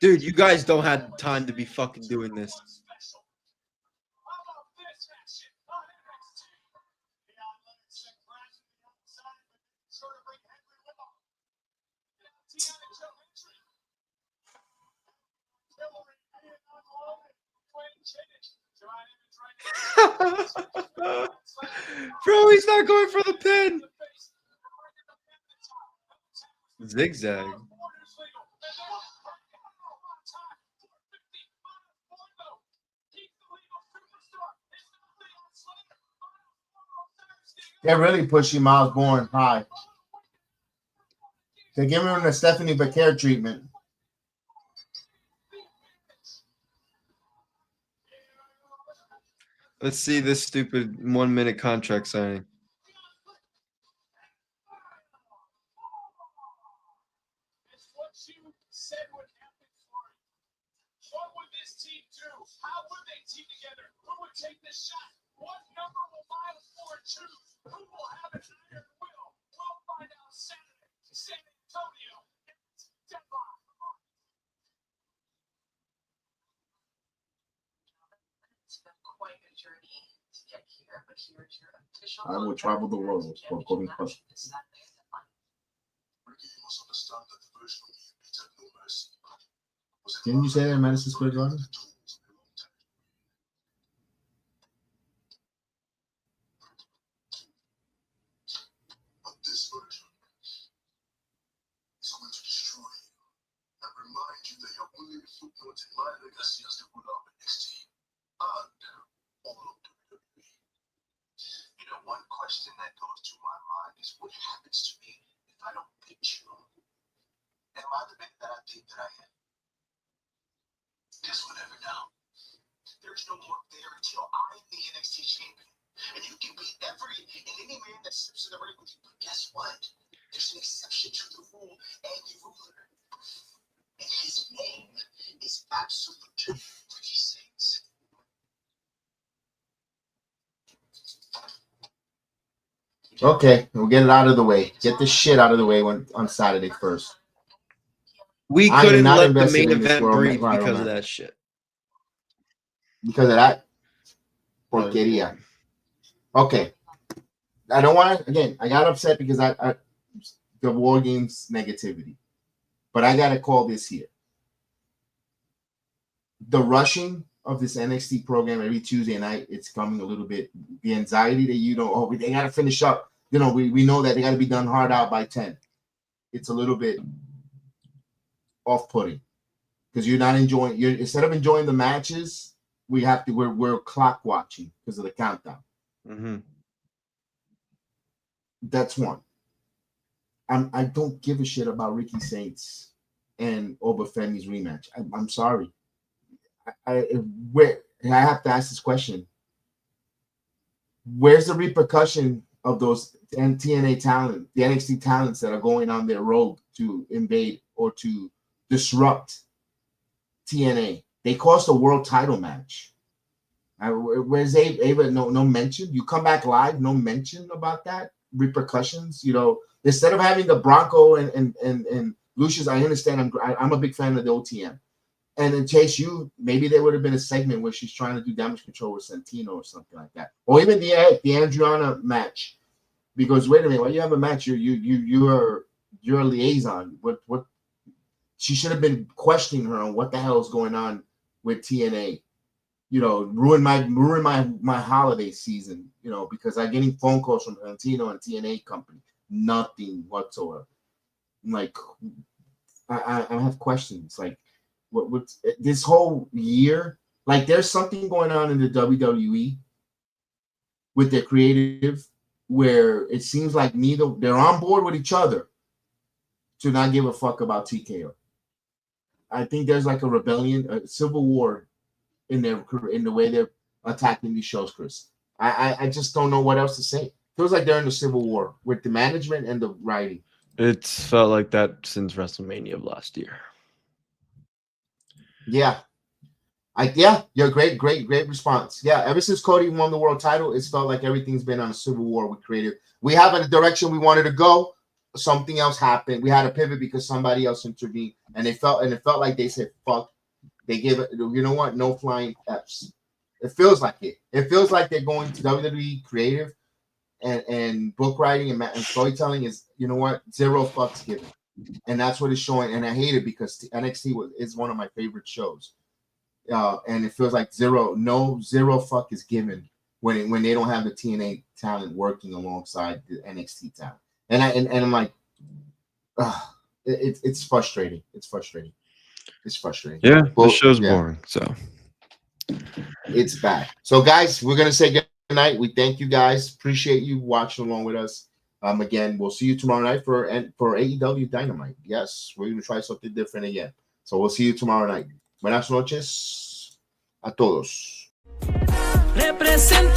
Dude, you guys don't have time to be fucking doing this. Bro, he's not going for the pin. Zigzag. They're really pushing Miles Bourne high. They're giving him the Stephanie Becker treatment. Let's see this stupid 1 minute contract signing. What would this team do? How would they team together? Who would take the shot? What number will Miles Bourne choose? Who will have an iron will? We'll find out Saturday. San Antonio. It's been quite a journey to get here, but here's your official. I will travel the world for Golden Crush. Didn't you say that in Madison Square Garden? But this version is going to destroy you and remind you that you're only a footnote in my legacy as the ruler of NXT and all of WWE. You know, one question that goes through my mind is what happens to me if I don't pick you? Am I the man that I think that I am? Guess we'll never know. There's no more there until I'm the NXT champion. And you can beat any man that steps in the ring with you. But guess what? There's an exception to the rule and the ruler. And his name is Absolute 36. Okay, we'll get it out of the way. Get the shit out of the way on Saturday first. We I am couldn't not let the invested main in this event world breathe because of environment. that shit. Because of that porqueria. Okay. I don't want to, again, I got upset because I the War Games negativity. But I got to call this here. The rushing of this NXT program every Tuesday night, it's coming a little bit. The anxiety that you know, oh, they got to finish up. You know, we know that they got to be done hard out by 10. It's a little bit off-putting because you're not enjoying. You're instead of enjoying the matches, we're clock watching because of the countdown. Mm-hmm. That's one. I don't give a shit about Ricky Saints and Obafemi's rematch. I'm sorry. I have to ask this question. Where's the repercussion of those TNA talent, the NXT talents that are going on their road to invade or to disrupt TNA? They caused a world title match. Where's Ava? No mention. You come back live, no mention about that repercussions. You know, instead of having the Bronco and Lucius, I understand. I'm a big fan of the OTM. And then Chase, maybe there would have been a segment where she's trying to do damage control with Santino or something like that, or even the Andriana match. Because wait a minute, when you have a match, you're a liaison. What she should have been questioning her on what the hell is going on with TNA. You know, ruin my holiday season. You know, because I'm getting phone calls from Santino and TNA company, nothing whatsoever. Like, I have questions like. What this whole year, like there's something going on in the WWE with their creative where it seems like they're on board with each other to not give a fuck about TKO. I think there's like a rebellion, a civil war in the way they're attacking these shows, Chris. I just don't know what else to say. Feels like they're in a civil war with the management and the writing. It's felt like that since WrestleMania of last year. Yeah. You're great response. Yeah, ever since Cody won the world title, it's felt like everything's been on a civil war with creative. We have a direction we wanted to go. Something else happened. We had to pivot because somebody else intervened, and it felt like they said, fuck. They gave it, you know what? No flying Fs. It feels like it. It feels like they're going to WWE creative and book writing and storytelling is, you know what? Zero fucks given. And that's what it's showing. And I hate it because NXT is one of my favorite shows. And it feels like zero fuck is given when they don't have the TNA talent working alongside the NXT talent. And I'm like, it's frustrating. It's frustrating. Yeah, Well, the show's boring. So it's bad. So guys, we're gonna say good night. We thank you guys. Appreciate you watching along with us. Again, we'll see you tomorrow night for AEW Dynamite. Yes, we're going to try something different again. So we'll see you tomorrow night. Buenas noches a todos. Representa